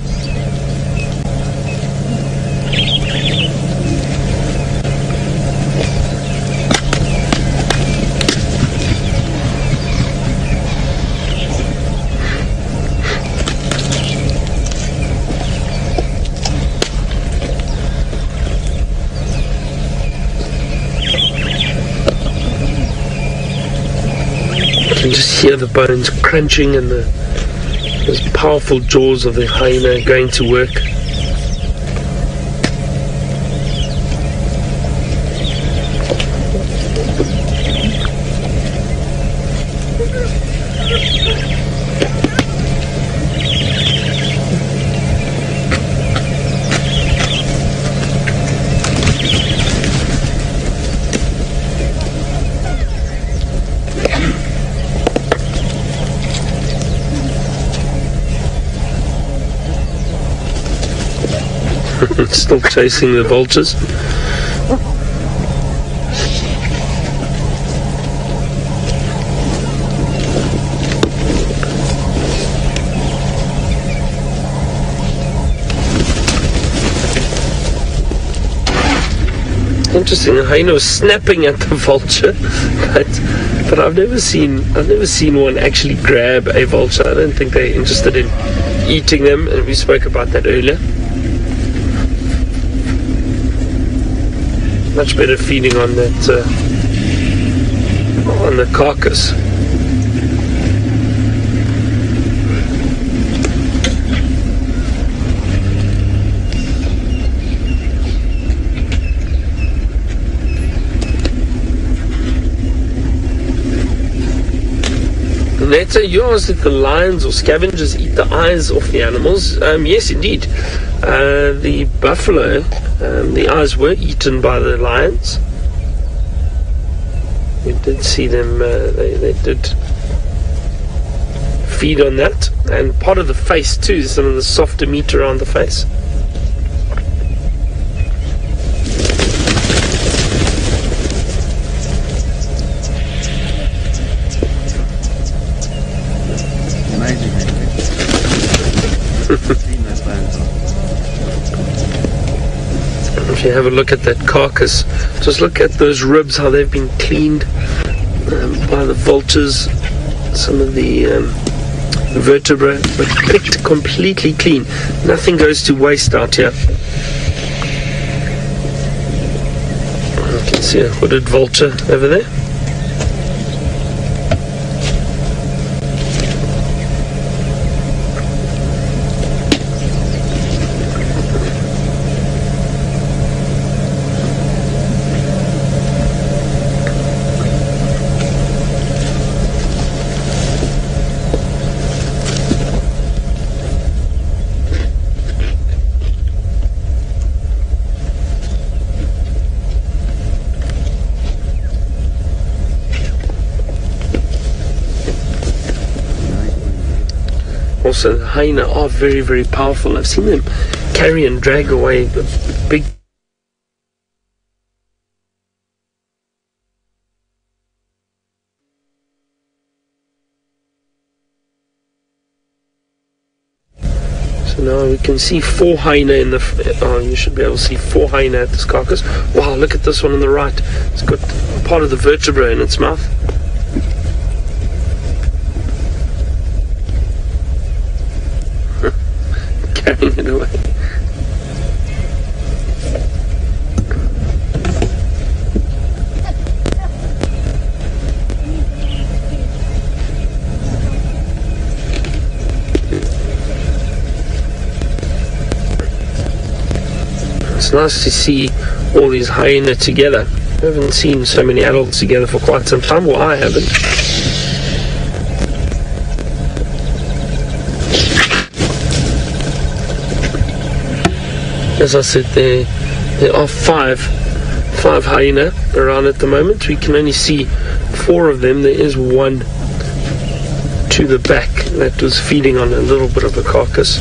You can just hear the bones crunching and those powerful jaws of the hyena going to work. Still chasing the vultures. Interesting, the hyena was snapping at the vulture, but I've never seen one actually grab a vulture. I don't think they're interested in eating them, and we spoke about that earlier. Much better feeding on that on the carcass. Netta, you asked if the lions or scavengers eat the eyes off the animals. Yes, indeed. The buffalo, the eyes were eaten by the lions. We did see them, they did feed on that. And part of the face too, some of the softer meat around the face. If you have a look at that carcass, just look at those ribs, how they've been cleaned by the vultures, some of the vertebrae, but picked completely clean. Nothing goes to waste out here. You can see a hooded vulture over there. Also, the hyena are very, very powerful. I've seen them carry and drag away the big So now we can see 4 hyena in the you should be able to see 4 hyena at this carcass. Wow, look at this one on the right. It's got part of the vertebra in its mouth. Carrying it away. It's nice to see all these hyena together. I haven't seen so many adults together for quite some time. Well, I haven't. As I said, there are five hyena around at the moment. We can only see 4 of them. There is one to the back that was feeding on a little bit of a carcass.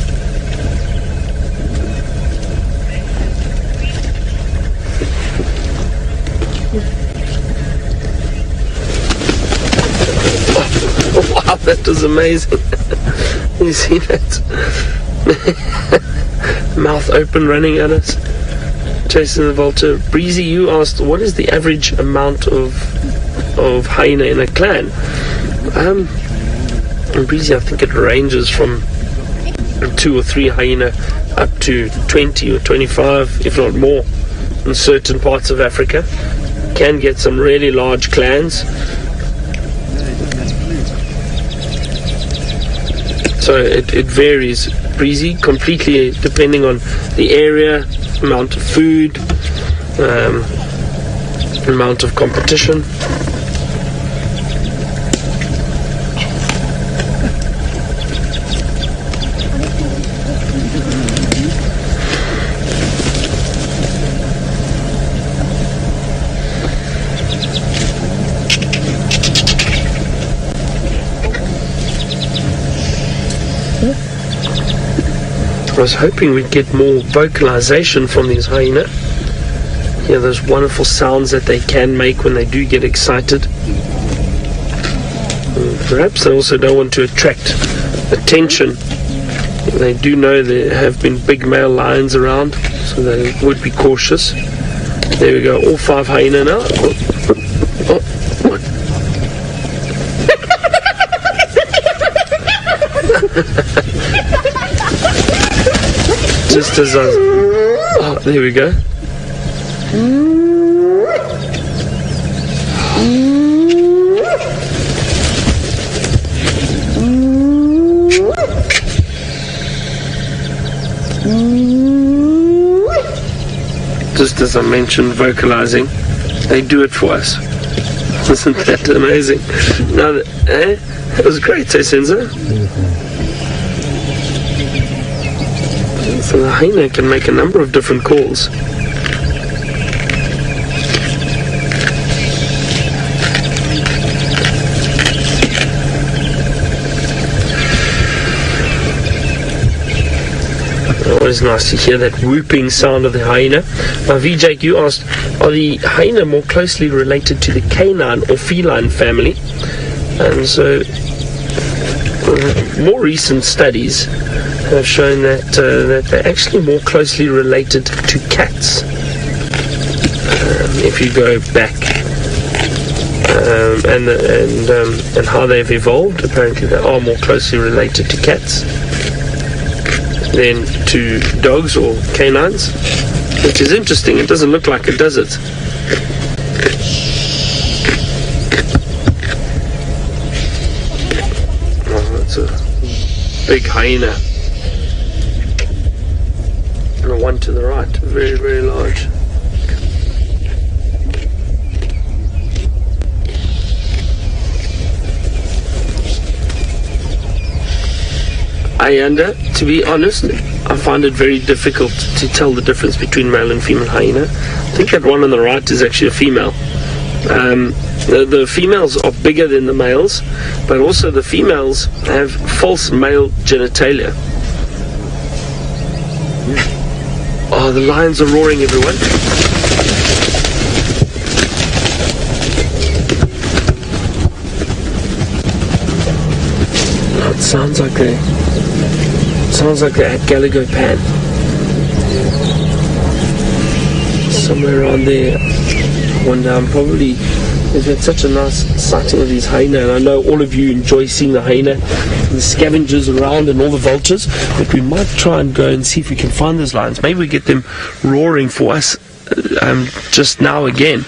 Oh, wow, that was amazing. You see that? Mouth open, running at us, chasing the vulture. Breezy, you asked, what is the average amount of hyena in a clan? And Breezy, I think it ranges from 2 or 3 hyena up to 20 or 25, if not more, in certain parts of Africa. Can get some really large clans. So it varies, Breezy, completely depending on the area, amount of food, amount of competition. I was hoping we'd get more vocalization from these hyena. Yeah, those wonderful sounds that they can make when they do get excited. Perhaps they also don't want to attract attention. They do know there have been big male lions around, so they would be cautious. There we go, all 5 hyena now. Just as I was... Oh, there we go. Just as I mentioned, vocalizing, they do it for us. Isn't that amazing? Now, that was great, eh, Senzo? So the hyena can make a number of different calls. Always nice to hear that whooping sound of the hyena. Now, VJ, you asked, are the hyena more closely related to the canine or feline family? And so, more recent studies have shown that they're actually more closely related to cats. If you go back and how they've evolved, apparently they are more closely related to cats than to dogs or canines, which is interesting. It doesn't look like it, does it? Oh, that's a big hyena. And the one to the right, very, very large. To be honest, I find it very difficult to tell the difference between male and female hyena. I think that one on the right is actually a female. The females are bigger than the males, but also the females have false male genitalia. Oh, the lions are roaring, everyone. Oh, it sounds like they're at Gallagher Pan. Somewhere around there. One down, probably. We've had such a nice sighting of these hyena, and I know all of you enjoy seeing the hyena and the scavengers around and all the vultures, but we might try and go and see if we can find those lions. Maybe we get them roaring for us just now again.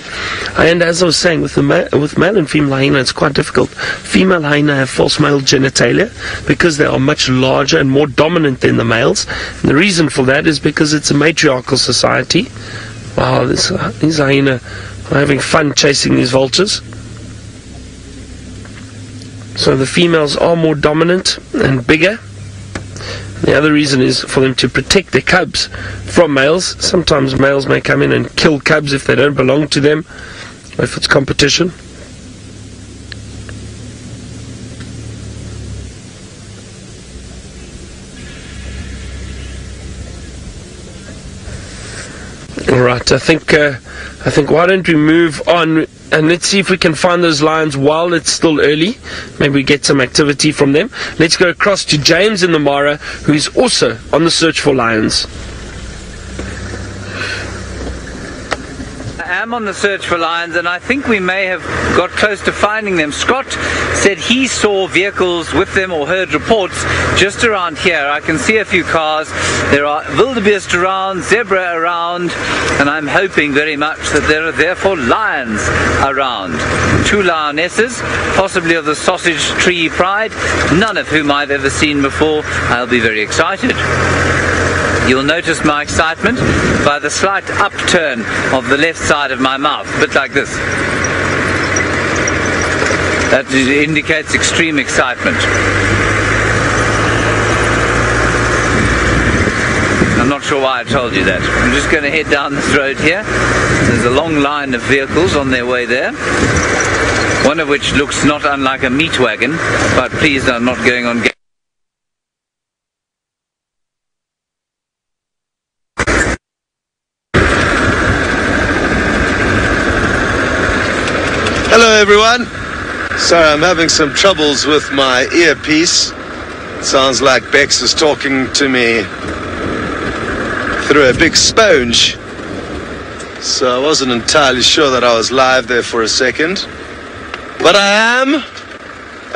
And as I was saying, with male and female hyena, it's quite difficult. Female hyena have false male genitalia because they are much larger and more dominant than the males. And the reason for that is because it's a matriarchal society. Wow, these hyena are having fun chasing these vultures. So the females are more dominant and bigger. The other reason is for them to protect their cubs from males. Sometimes males may come in and kill cubs if they don't belong to them, or if it's competition. Alright, I think I think, why don't we move on and let's see if we can find those lions while it's still early. Maybe we get some activity from them. Let's go across to James in the Mara, who is also on the search for lions. I am on the search for lions, and I think we may have got close to finding them. Scott said he saw vehicles with them or heard reports just around here. I can see a few cars. There are wildebeest around, zebra around, and I'm hoping very much that there are therefore lions around. 2 lionesses, possibly of the sausage tree pride, none of whom I've ever seen before. I'll be very excited. You'll notice my excitement by the slight upturn of the left side of my mouth, a bit like this. That indicates extreme excitement. I'm not sure why I told you that. I'm just going to head down this road here. There's a long line of vehicles on their way there. One of which looks not unlike a meat wagon, but please, I'm not going on. Hello everyone. Sorry, I'm having some troubles with my earpiece. Sounds like Bex is talking to me through a big sponge. So I wasn't entirely sure that I was live there for a second. But I am,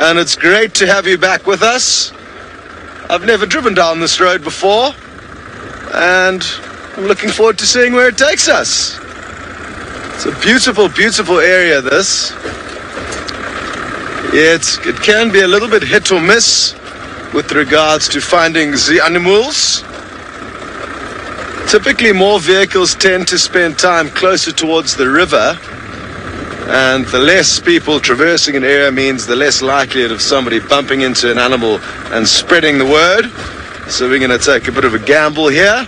and it's great to have you back with us. I've never driven down this road before, and I'm looking forward to seeing where it takes us. It's a beautiful, beautiful area, this. It can be a little bit hit or miss with regards to finding the animals. Typically, more vehicles tend to spend time closer towards the river, and the less people traversing an area means the less likelihood of somebody bumping into an animal and spreading the word. So we're going to take a bit of a gamble here.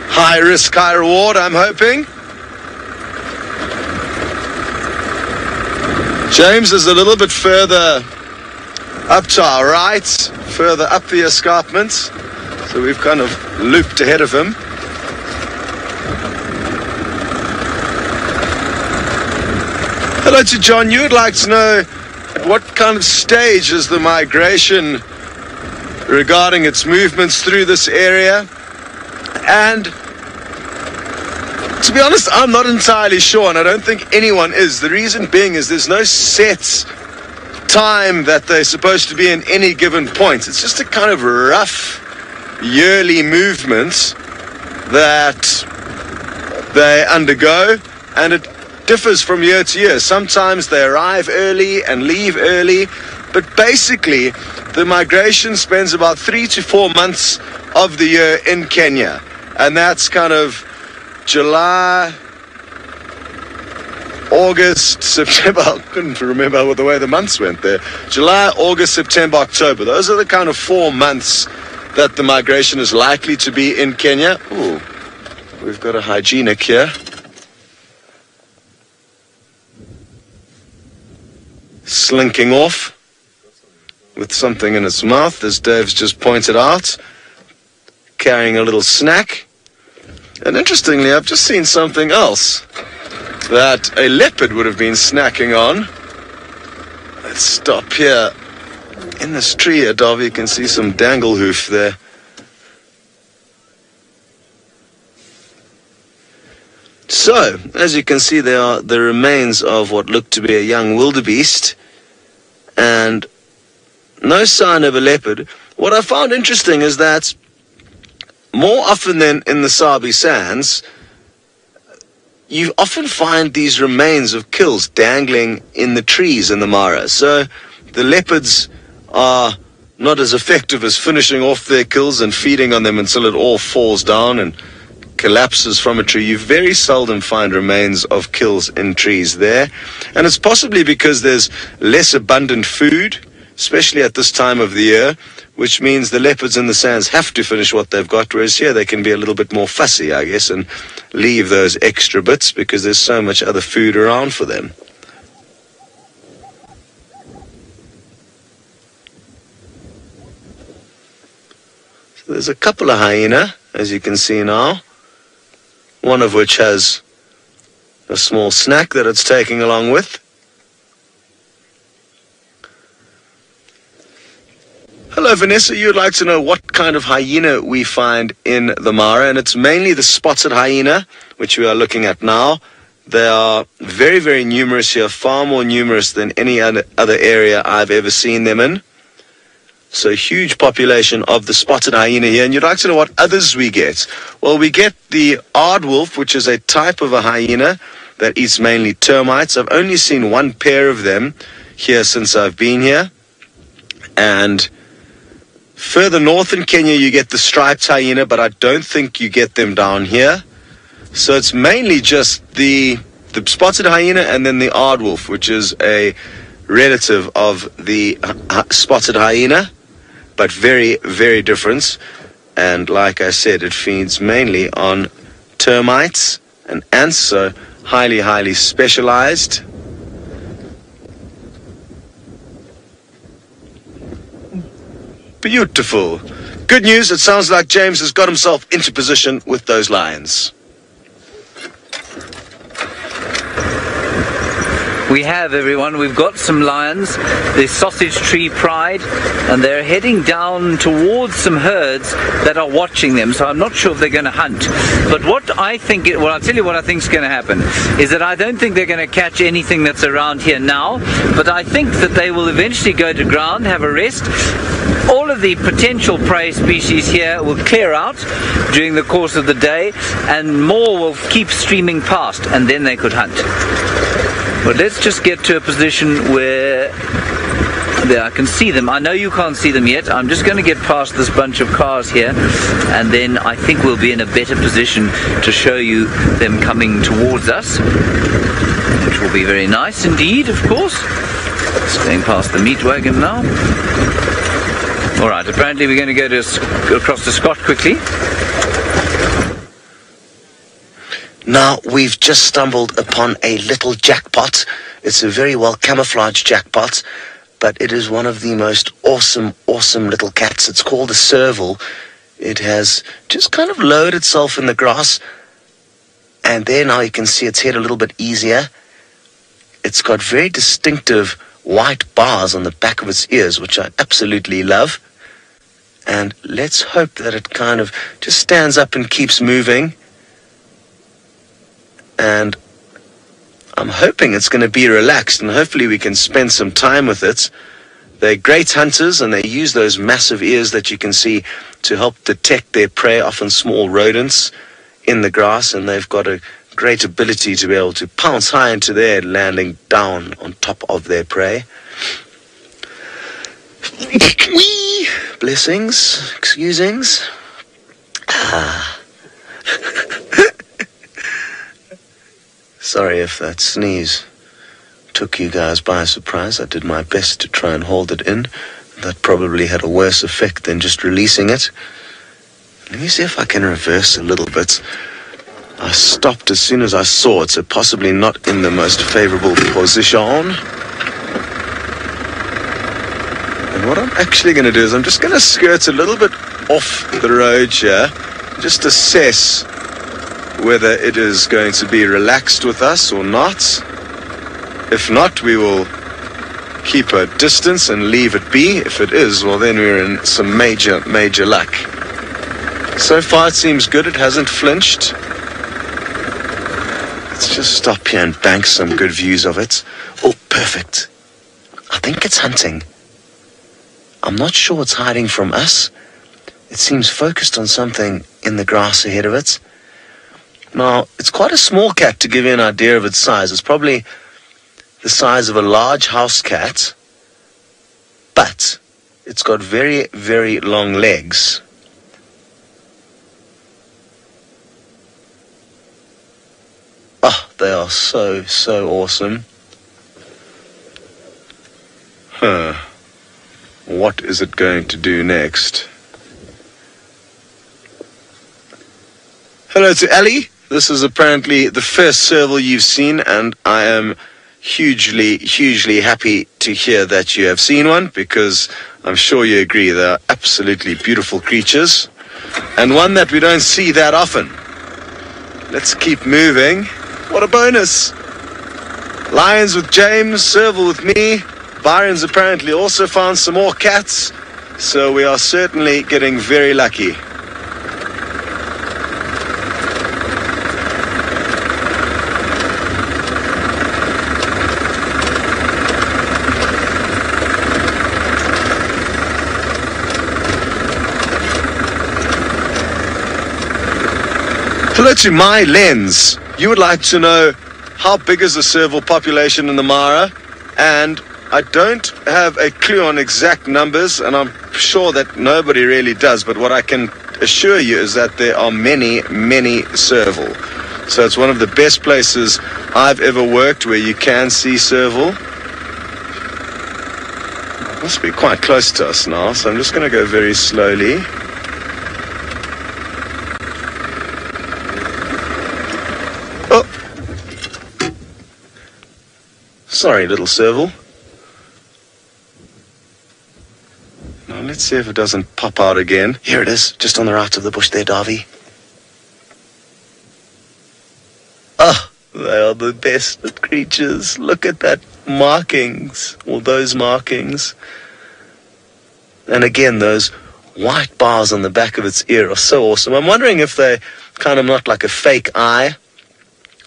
High risk, high reward, I'm hoping. James is a little bit further up to our right, further up the escarpment, so we've kind of looped ahead of him. Hello to John. You would like to know at what kind of stage is the migration regarding its movements through this area, and to be honest, I'm not entirely sure, and I don't think anyone is. The reason being is there's no set time that they're supposed to be in any given point. It's just a kind of rough yearly movement that they undergo, and it differs from year to year. Sometimes they arrive early and leave early, but basically the migration spends about 3 to 4 months of the year in Kenya, and that's kind of July, August, September. I couldn't remember what the way the months went there. July, August, September, October. Those are the kind of 4 months that the migration is likely to be in Kenya. Ooh, we've got a hygienic here. Slinking off with something in its mouth, as Dave's just pointed out. Carrying a little snack. And interestingly, I've just seen something else that a leopard would have been snacking on. Let's stop here. In this tree here, Darby, you can see some dangle hoof there. So, as you can see, there are the remains of what looked to be a young wildebeest, and no sign of a leopard. What I found interesting is that more often than in the Sabi sands, you often find these remains of kills dangling in the trees in the Mara. So the leopards are not as effective as finishing off their kills and feeding on them until it all falls down and collapses from a tree. You very seldom find remains of kills in trees there. And it's possibly because there's less abundant food, especially at this time of the year, which means the leopards in the sands have to finish what they've got, whereas here they can be a little bit more fussy, I guess, and leave those extra bits because there's so much other food around for them. So there's a couple of hyena, as you can see now, one of which has a small snack that it's taking along with. Hello, Vanessa. You'd like to know what kind of hyena we find in the Mara, and it's mainly the spotted hyena, which we are looking at now. They are very, very numerous here, far more numerous than any other area I've ever seen them in. So a huge population of the spotted hyena here. And you'd like to know what others we get. Well, we get the aardwolf, which is a type of a hyena that eats mainly termites. I've only seen one pair of them here since I've been here. And further north in Kenya, you get the striped hyena, but I don't think you get them down here. So it's mainly just the spotted hyena and then the aardwolf, which is a relative of the spotted hyena, but very, very different. And like I said, it feeds mainly on termites and ants, so highly, highly specialized. Beautiful. Good news, it sounds like James has got himself into position with those lions. We have, everyone, we've got some lions, the Sausage Tree Pride, and they're heading down towards some herds that are watching them, so I'm not sure if they're going to hunt. But what I think, well, I'll tell you what I think is going to happen, is that I don't think they're going to catch anything that's around here now, but I think that they will eventually go to ground, have a rest. All of the potential prey species here will clear out during the course of the day, and more will keep streaming past, and then they could hunt. But let's just get to a position where there I can see them. I know you can't see them yet. I'm just going to get past this bunch of cars here, and then I think we'll be in a better position to show you them coming towards us, which will be very nice indeed, of course. Just going past the meat wagon now. Alright, apparently we're going to go across to Scott quickly. Now, we've just stumbled upon a little jackpot. It's a very well camouflaged jackpot, but it is one of the most awesome little cats. It's called a serval. It has just kind of lowered itself in the grass, and there now you can see its head a little bit easier. It's got very distinctive white bars on the back of its ears, which I absolutely love. And let's hope that it kind of just stands up and keeps moving. And I'm hoping it's going to be relaxed, and hopefully we can spend some time with it. They're great hunters, and they use those massive ears that you can see to help detect their prey, often small rodents, in the grass, and they've got a great ability to be able to pounce high into the air, landing down on top of their prey. Whee! Blessings, excusings. Sorry if that sneeze took you guys by surprise. I did my best to try and hold it in. That probably had a worse effect than just releasing it. Let me see if I can reverse a little bit. I stopped as soon as I saw it, so possibly not in the most favorable position. And what I'm actually going to do is I'm just going to skirt a little bit off the road here, just assess whether it is going to be relaxed with us or not. If not, we will keep a distance and leave it be. If it is, well, then we're in some major luck. So far it seems good. It hasn't flinched. Let's just stop here and bank some good views of it. Oh, perfect. I think it's hunting. I'm not sure it's hiding from us. It seems focused on something in the grass ahead of it. Now, it's quite a small cat to give you an idea of its size. It's probably the size of a large house cat, but it's got very, very long legs. Oh, they are so awesome. What is it going to do next? Hello to Ali. This is apparently the first serval you've seen, and I am hugely happy to hear that you have seen one, because I'm sure you agree they are absolutely beautiful creatures, and one that we don't see that often. Let's keep moving. What a bonus. Lions with James, serval with me. Byron's apparently also found some more cats. So we are certainly getting very lucky. Hello to my lens. You would like to know how big is the serval population in the Mara, and I don't have a clue on exact numbers, and I'm sure that nobody really does, but what I can assure you is that there are many, many serval. So it's one of the best places I've ever worked where you can see serval. It must be quite close to us now, so I'm just going to go very slowly. Sorry, little serval. Now, let's see if it doesn't pop out again. Here it is, just on the right of the bush there, Davy. Oh, they are the best of creatures. Look at that markings, or those markings. And again, those white bars on the back of its ear are so awesome. I'm wondering if they're kind of not like a fake eye.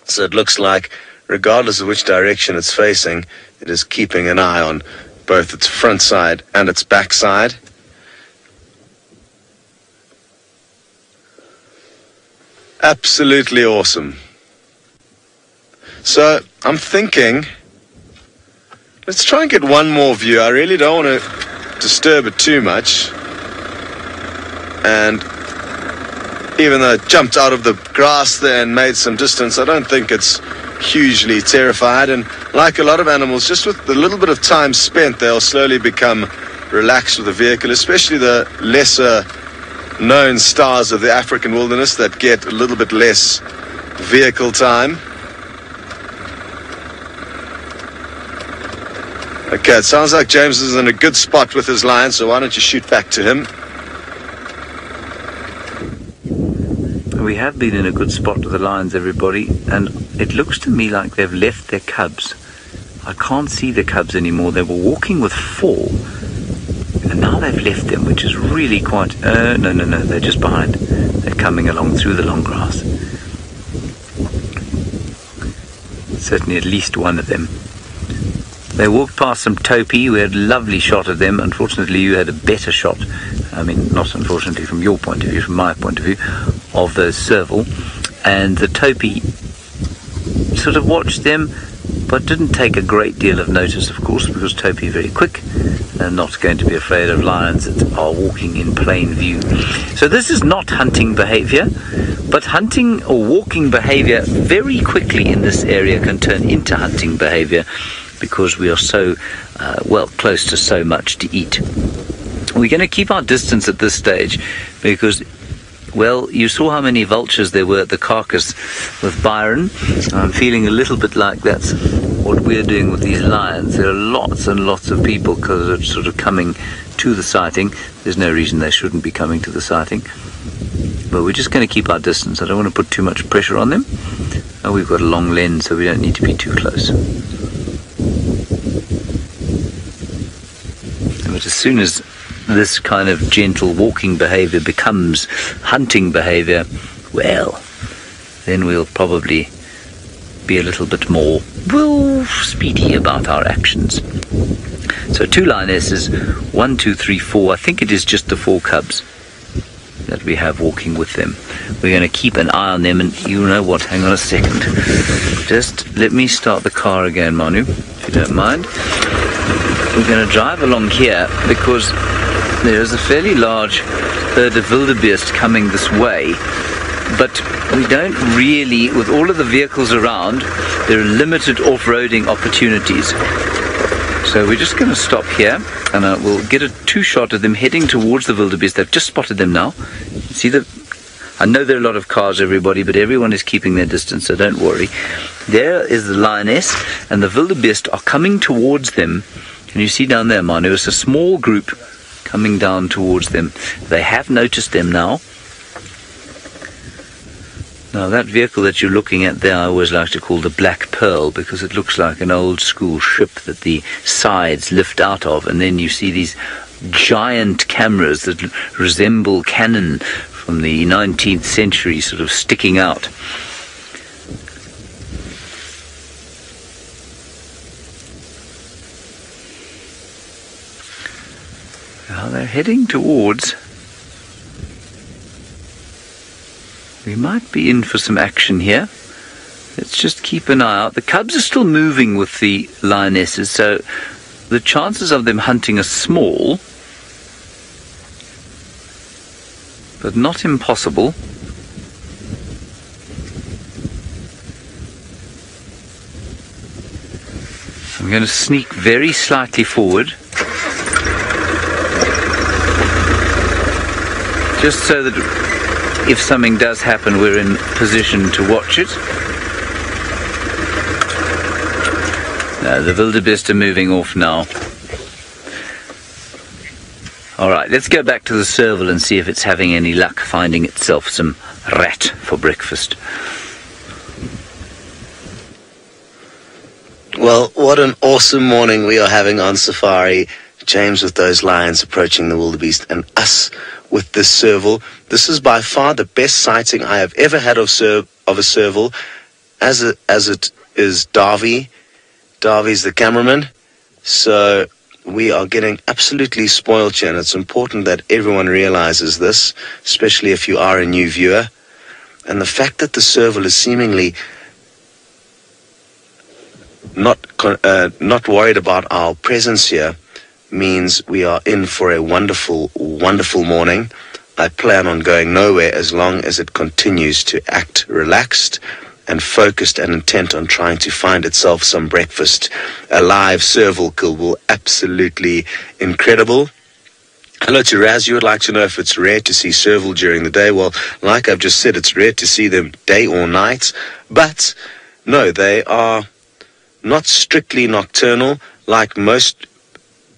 So it looks like, regardless of which direction it's facing, it is keeping an eye on both its front side and its back side. Absolutely awesome. So I'm thinking, let's try and get one more view. I really don't want to disturb it too much. And even though it jumped out of the grass there and made some distance, I don't think it's hugely terrified. And like a lot of animals, just with the little bit of time spent, they'll slowly become relaxed with the vehicle, especially the lesser known stars of the African wilderness that get a little bit less vehicle time. Okay, it sounds like James is in a good spot with his lion, so why don't you shoot back to him? We have been in a good spot with the lions, everybody, and it looks to me like they've left their cubs. I can't see the cubs anymore. They were walking with 4, and now they've left them, which is really quite... no, they're just behind. They're coming along through the long grass. Certainly at least one of them. They walked past some topi. We had a lovely shot of them. Unfortunately, you had a better shot. I mean, not unfortunately from your point of view, from my point of view, of the serval. And the topi sort of watched them, but didn't take a great deal of notice, of course, because topi are very quick. They're not going to be afraid of lions that are walking in plain view. So this is not hunting behavior, but hunting or walking behavior very quickly in this area can turn into hunting behavior, because we are so, close to so much to eat. We're going to keep our distance at this stage because, well, you saw how many vultures there were at the carcass with Byron. I'm feeling a little bit like that's what we're doing with these lions. There are lots and lots of people because they're sort of coming to the sighting. There's no reason they shouldn't be coming to the sighting. But we're just going to keep our distance. I don't want to put too much pressure on them. And we've got a long lens, so we don't need to be too close. But as soon as this kind of gentle walking behavior becomes hunting behavior, well, then we'll probably be a little bit more, speedy about our actions. So 2 lionesses, 1, 2, 3, 4. I think it is just the 4 cubs that we have walking with them. We're going to keep an eye on them, and you know what, hang on a second. Just let me start the car again, Manu, if you don't mind. We're going to drive along here because there is a fairly large herd of wildebeest coming this way, but we don't really, with all of the vehicles around, there are limited off-roading opportunities. So we're just going to stop here, and we'll get a 2 shot of them heading towards the wildebeest. They've just spotted them now. See I know there are a lot of cars, everybody, but everyone is keeping their distance, so don't worry. There is the lioness, and the wildebeest are coming towards them. And you see down there, Manu, it's a small group coming down towards them. They have noticed them now. Now that vehicle that you're looking at there, I always like to call the Black Pearl, because it looks like an old school ship that the sides lift out of, and then you see these giant cameras that resemble cannon from the 19th century sort of sticking out. Now they're heading towards... We might be in for some action here. Let's just keep an eye out. The cubs are still moving with the lionesses, so the chances of them hunting are small, but not impossible. I'm going to sneak very slightly forward, just so that if something does happen, we're in position to watch it. The wildebeest are moving off now. All right, let's go back to the serval and see if it's having any luck finding itself some rat for breakfast. Well, what an awesome morning we are having on safari. James with those lions approaching the wildebeest, and us with this serval. This is by far the best sighting I have ever had of a serval, as it is Davy. Davy's the cameraman. So we are getting absolutely spoiled here, and it's important that everyone realizes this, especially if you are a new viewer. And the fact that the serval is seemingly not worried about our presence here means we are in for a wonderful, wonderful morning. I plan on going nowhere as long as it continues to act relaxed and focused and intent on trying to find itself some breakfast. A live serval kill will absolutely incredible. Hello to Raz. You would like to know if it's rare to see serval during the day. Well, like I've just said, it's rare to see them day or night. But no, they are not strictly nocturnal like most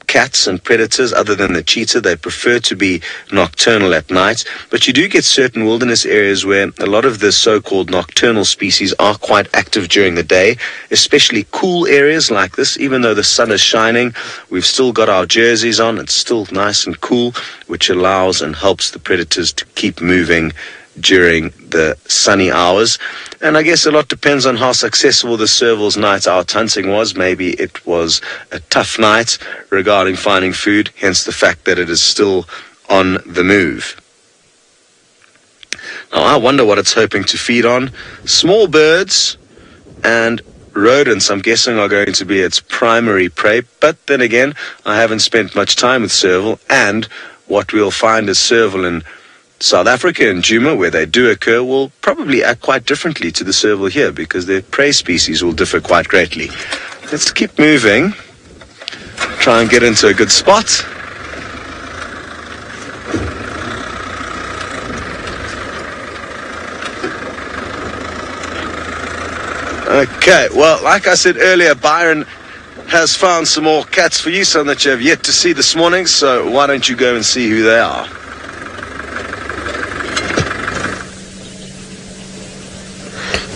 cats and predators. Other than the cheetah, they prefer to be nocturnal at night. But you do get certain wilderness areas where a lot of the so-called nocturnal species are quite active during the day, especially cool areas like this. Even though the sun is shining, we've still got our jerseys on. It's still nice and cool, which allows and helps the predators to keep moving during the sunny hours. And I guess a lot depends on how successful the serval's night out hunting was. Maybe it was a tough night regarding finding food, hence the fact that it is still on the move. Now I wonder what it's hoping to feed on. Small birds and rodents, I'm guessing, are going to be its primary prey. But then again, I haven't spent much time with serval, and what we'll find is serval in South Africa and Djuma, where they do occur, will probably act quite differently to the serval here, because their prey species will differ quite greatly. Let's keep moving. Try and get into a good spot. Okay, well, like I said earlier, Byron has found some more cats for you, some that you have yet to see this morning, so why don't you go and see who they are?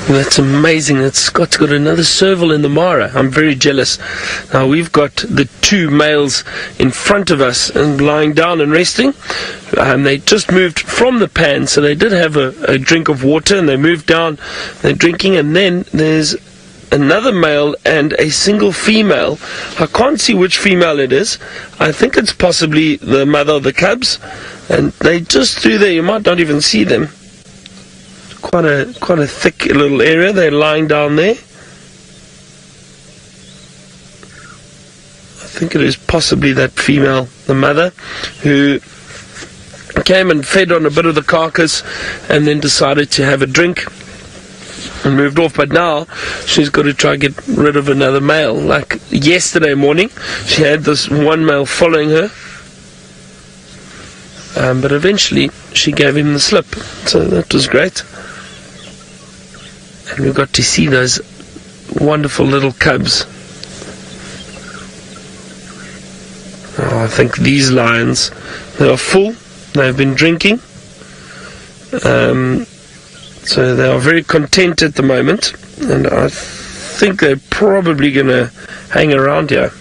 That's amazing that Scott's got another serval in the Mara. I'm very jealous. Now we've got the two males in front of us and lying down and resting. They just moved from the pan, so they did have a drink of water, and they moved down, they're drinking, and then there's another male and a single female. I can't see which female it is. I think it's possibly the mother of the cubs, and they just through there, you might not even see them. Quite a thick little area. They're lying down there. I think it is possibly that female, the mother, who came and fed on a bit of the carcass and then decided to have a drink and moved off. But now she's got to try and get rid of another male. Like yesterday morning, she had this one male following her, but eventually she gave him the slip, so that was great. And we got to see those wonderful little cubs. Oh, I think these lions, they are full. They've been drinking. So they are very content at the moment, and I think they're probably going to hang around here.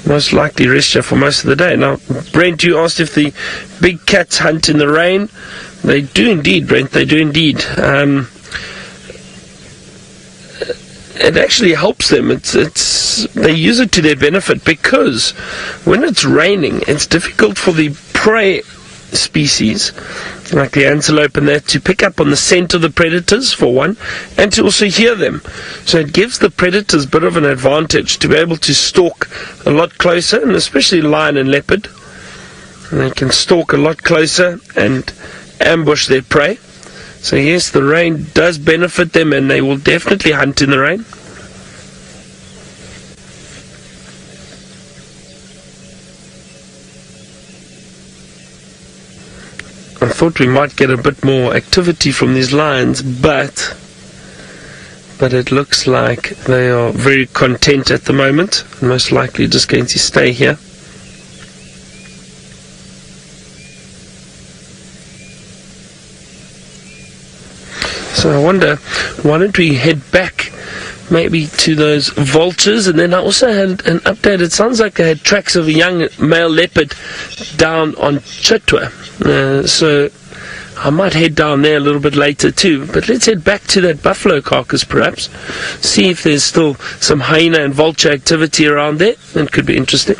Most likely rest here for most of the day. Now, Brent, you asked if the big cats hunt in the rain. They do indeed, Brent, they do indeed. It actually helps them. They use it to their benefit, because when it's raining, it's difficult for the prey species, like the antelope and that, to pick up on the scent of the predators, for one, and to also hear them. So it gives the predators a bit of an advantage to be able to stalk a lot closer, and especially lion and leopard. And they can stalk a lot closer and ambush their prey. So yes, the rain does benefit them, and they will definitely hunt in the rain. I thought we might get a bit more activity from these lions, but it looks like they are very content at the moment, and most likely just going to stay here. So I wonder, why don't we head back maybe to those vultures? And then I also had an update. It sounds like they had tracks of a young male leopard down on Chitwa. So I might head down there a little bit later too. But let's head back to that buffalo carcass perhaps. See if there's still some hyena and vulture activity around there. That could be interesting.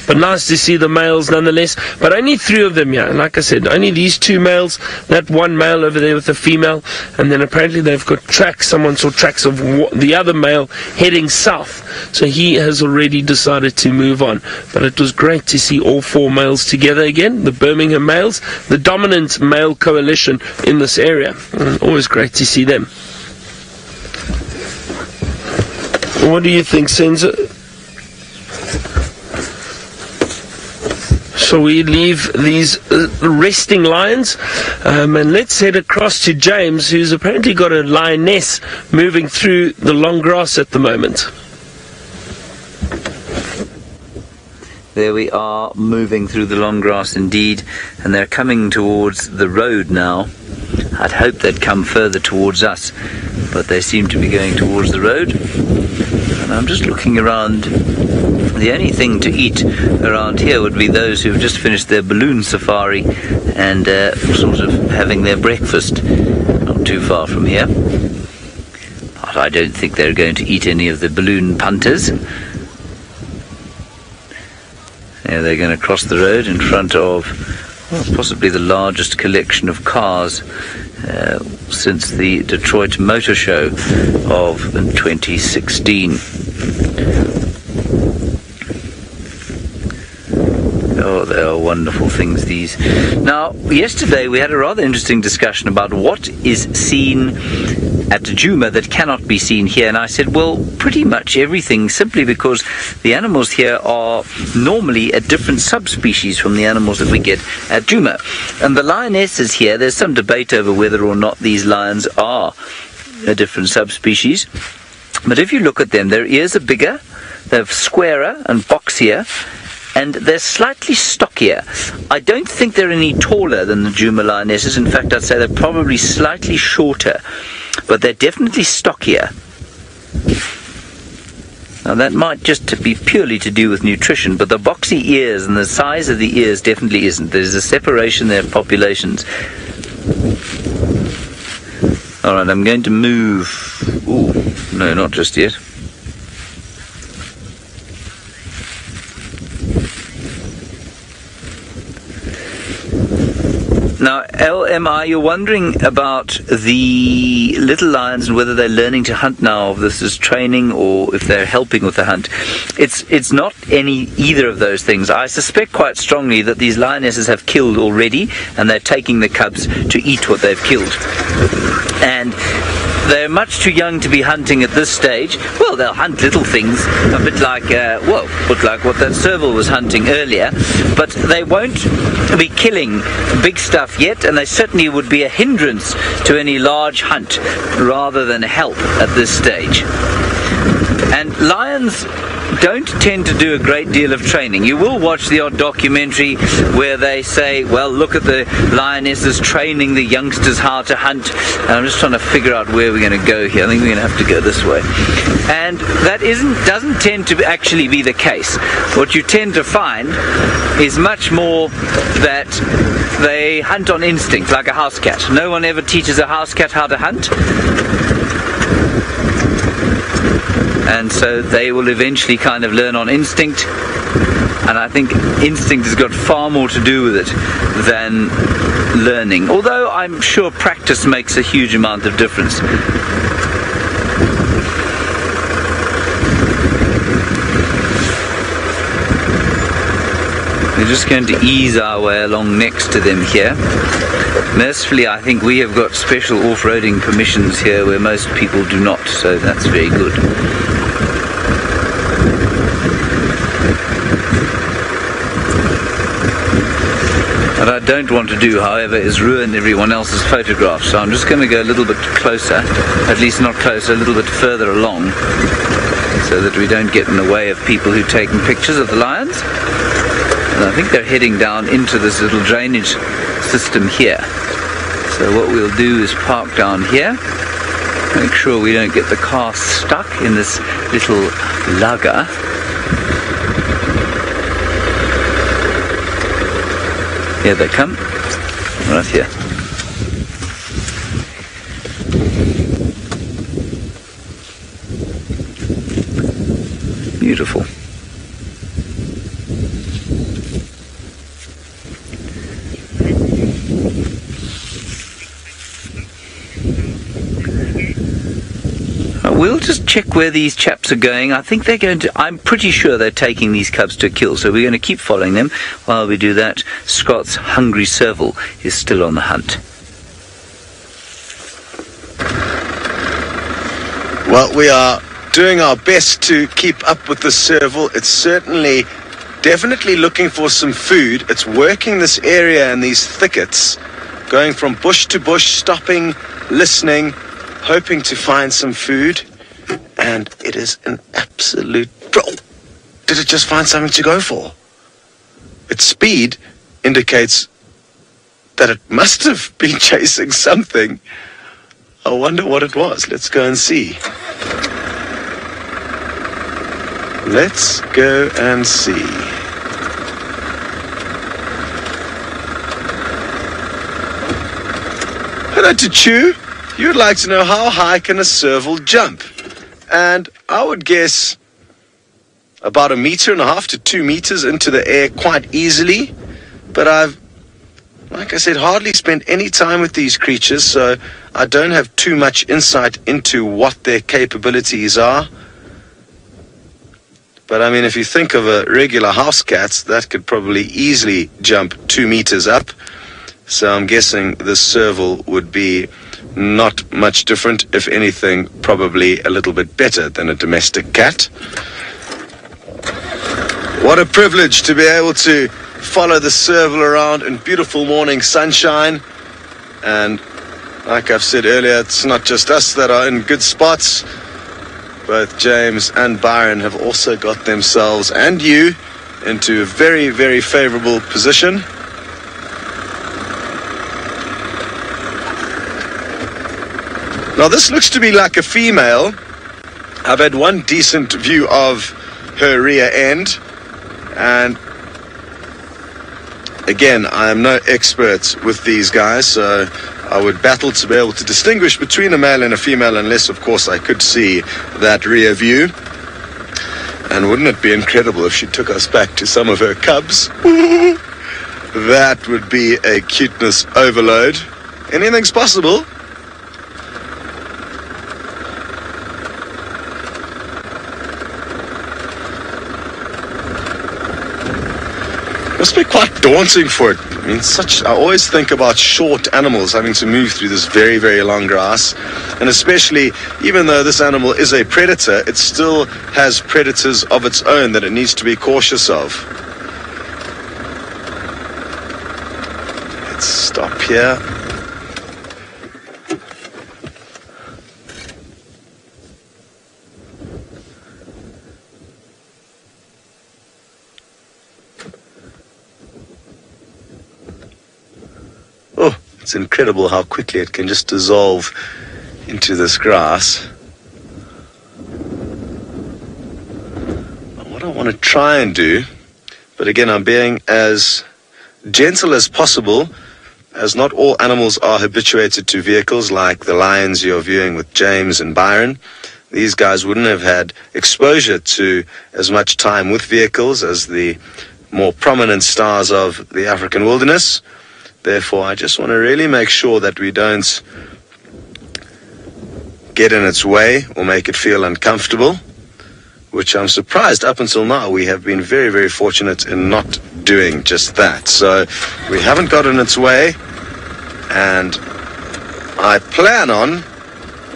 But nice to see the males nonetheless. But only 3 of them here. Like I said, only these 2 males. That one male over there with the female. And then apparently they've got tracks. Someone saw tracks of the other male heading south. So he has already decided to move on. But it was great to see all 4 males together again. The Birmingham males. The dominant male coalition in this area. And always great to see them. What do you think, Senzo? So we leave these resting lions, and let's head across to James, who's apparently got a lioness moving through the long grass at the moment. There we are, moving through the long grass indeed, and they're coming towards the road now. I'd hoped they'd come further towards us, but they seem to be going towards the road. And I'm just looking around. The only thing to eat around here would be those who've just finished their balloon safari and sort of having their breakfast not too far from here. But I don't think they're going to eat any of the balloon punters. Yeah, they're going to cross the road in front of possibly the largest collection of cars since the Detroit Motor Show of 2016. Oh, they are wonderful things, these. Now, yesterday we had a rather interesting discussion about what is seen at Djuma that cannot be seen here, and I said, well, pretty much everything, simply because the animals here are normally a different subspecies from the animals that we get at Djuma. And the lionesses here, there's some debate over whether or not these lions are a different subspecies, but if you look at them, their ears are bigger, they're squarer and boxier, and they're slightly stockier. I don't think they're any taller than the Djuma lionesses. In fact, I'd say they're probably slightly shorter, but they're definitely stockier. Now that might just be purely to do with nutrition, but the boxy ears and the size of the ears definitely isn't. There's a separation there of populations. Alright, I'm going to move. Ooh, no, not just yet. Now, LMI, you're wondering about the little lions and whether they're learning to hunt now, if this is training or if they're helping with the hunt. It's not either of those things. I suspect quite strongly that these lionesses have killed already, and they're taking the cubs to eat what they've killed. And they're much too young to be hunting at this stage. Well, they'll hunt little things, a bit like, what that serval was hunting earlier, but they won't be killing big stuff yet, and they certainly would be a hindrance to any large hunt rather than help at this stage. And lions don't tend to do a great deal of training. You will watch the odd documentary where they say, well, look at the lionesses training the youngsters how to hunt. And I'm just trying to figure out where we're going to go here. I think we're going to have to go this way. And that doesn't tend to actually be the case. What you tend to find is much more that they hunt on instinct, like a house cat. No one ever teaches a house cat how to hunt. And so they will eventually kind of learn on instinct, and I think instinct has got far more to do with it than learning, although I'm sure practice makes a huge amount of difference. We're just going to ease our way along next to them here. Mercifully, I think we have got special off-roading permissions here where most people do not, so that's very good. What I don't want to do, however, is ruin everyone else's photographs, so I'm just going to go a little bit closer, at least not closer, a little bit further along, so that we don't get in the way of people who've taken pictures of the lions. And I think they're heading down into this little drainage system here. So what we'll do is park down here, make sure we don't get the car stuck in this little lugger. Here they come, right here. Beautiful. We'll just check where these chaps are going. I think they're going to, I'm pretty sure they're taking these cubs to a kill, so we're going to keep following them. While we do that, Scott's hungry serval is still on the hunt. Well, we are doing our best to keep up with the serval. It's certainly, definitely looking for some food. It's working this area and these thickets, going from bush to bush, stopping, listening, hoping to find some food. And it is an absolute... Oh, did it just find something to go for? Its speed indicates that it must have been chasing something. I wonder what it was. Let's go and see. Let's go and see. Hello to Chew. You'd like to know how high can a serval jump? And I would guess about 1.5 meters to 2 meters into the air quite easily. But I've, like I said, hardly spent any time with these creatures, so I don't have too much insight into what their capabilities are. But I mean, if you think of a regular house cat, that could probably easily jump 2 meters up. So I'm guessing the serval would be not much different, if anything, probably a little bit better than a domestic cat. What a privilege to be able to follow the serval around in beautiful morning sunshine. And like I've said earlier, it's not just us that are in good spots. Both James and Byron have also got themselves and you into a very, very favorable position. Now this looks to be like a female. I've had one decent view of her rear end, and again, I am no expert with these guys, so I would battle to be able to distinguish between a male and a female, unless of course I could see that rear view. And wouldn't it be incredible if she took us back to some of her cubs? That would be a cuteness overload. Anything's possible. Must be quite daunting for it. I mean, I always think about short animals having to move through this very, very long grass. And especially, even though this animal is a predator, it still has predators of its own that it needs to be cautious of. Let's stop here. It's incredible how quickly it can just dissolve into this grass. What I want to try and do, but again, I'm being as gentle as possible, as not all animals are habituated to vehicles like the lions you're viewing with James and Byron. These guys wouldn't have had exposure to as much time with vehicles as the more prominent stars of the African wilderness. Therefore, I just want to really make sure that we don't get in its way or make it feel uncomfortable, which I'm surprised up until now we have been very, very fortunate in not doing just that. So we haven't got in its way, and I plan on,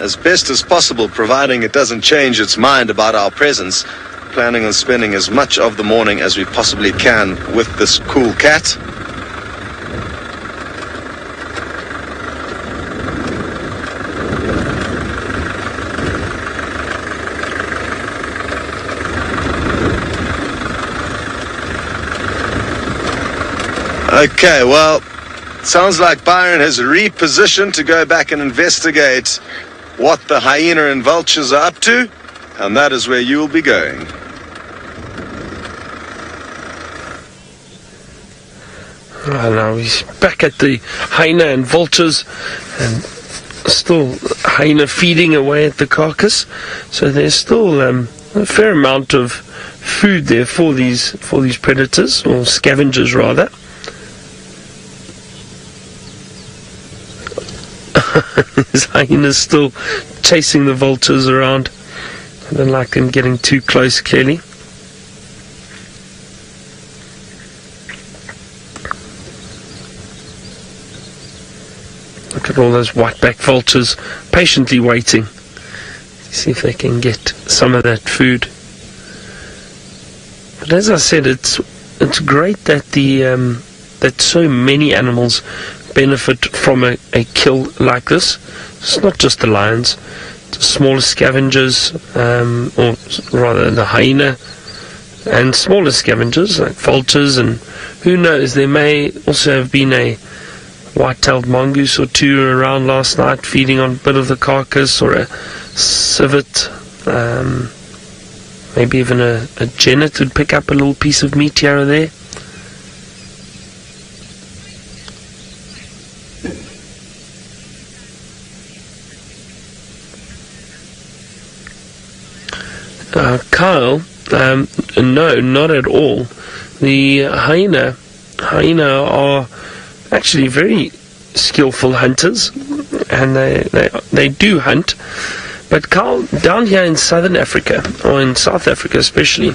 as best as possible, providing it doesn't change its mind about our presence, planning on spending as much of the morning as we possibly can with this cool cat. Okay, well, sounds like Byron has repositioned to go back and investigate what the hyena and vultures are up to, and that is where you will be going. Well, now he's back at the hyena and vultures, and still hyena feeding away at the carcass. So there's still a fair amount of food there for these predators, or scavengers rather. This hyena's still chasing the vultures around. I don't like them getting too close, clearly. Look at all those white-backed vultures patiently waiting to see if they can get some of that food. But as I said, it's great that that so many animals benefit from a kill like this. It's not just the lions, it's the smaller scavengers, or rather the hyena, and smaller scavengers like vultures, and who knows, there may also have been a white-tailed mongoose or two around last night feeding on a bit of the carcass, or a civet, maybe even a genet would pick up a little piece of meat here or there. Kyle, no, not at all. The hyena are actually very skillful hunters, and they do hunt. But Kyle, down here in southern Africa, or in South Africa especially,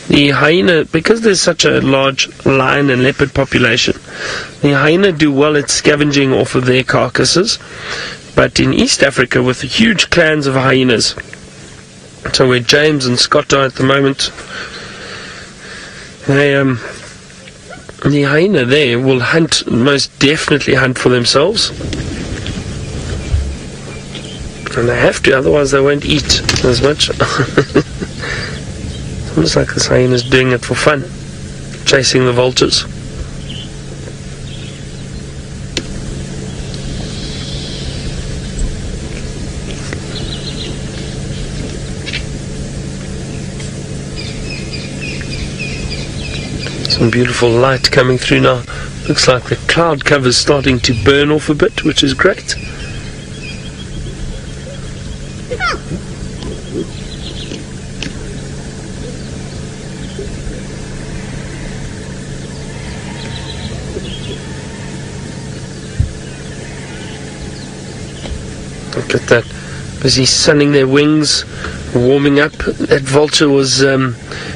the hyena, because there's such a large lion and leopard population, the hyena do well at scavenging off of their carcasses. But in East Africa, with huge clans of hyenas, so where James and Scott are at the moment, the hyena there will hunt, most definitely hunt for themselves. And they have to, otherwise they won't eat as much. It's almost like this hyena's doing it for fun, chasing the vultures. Some beautiful light coming through now. Looks like the cloud cover's starting to burn off a bit, which is great. Look at that. Busy sunning their wings, warming up. That vulture was...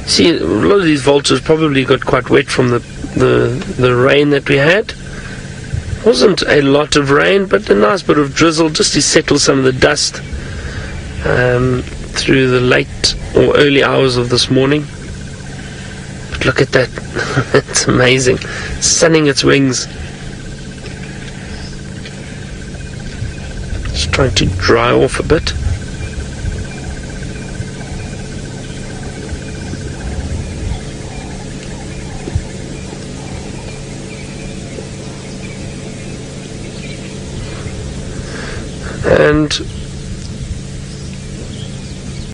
see, a lot of these vultures probably got quite wet from the rain that we had. Wasn't a lot of rain, but a nice bit of drizzle just to settle some of the dust through the late or early hours of this morning. But look at that. It's amazing. Sunning its wings. Just trying to dry off a bit. and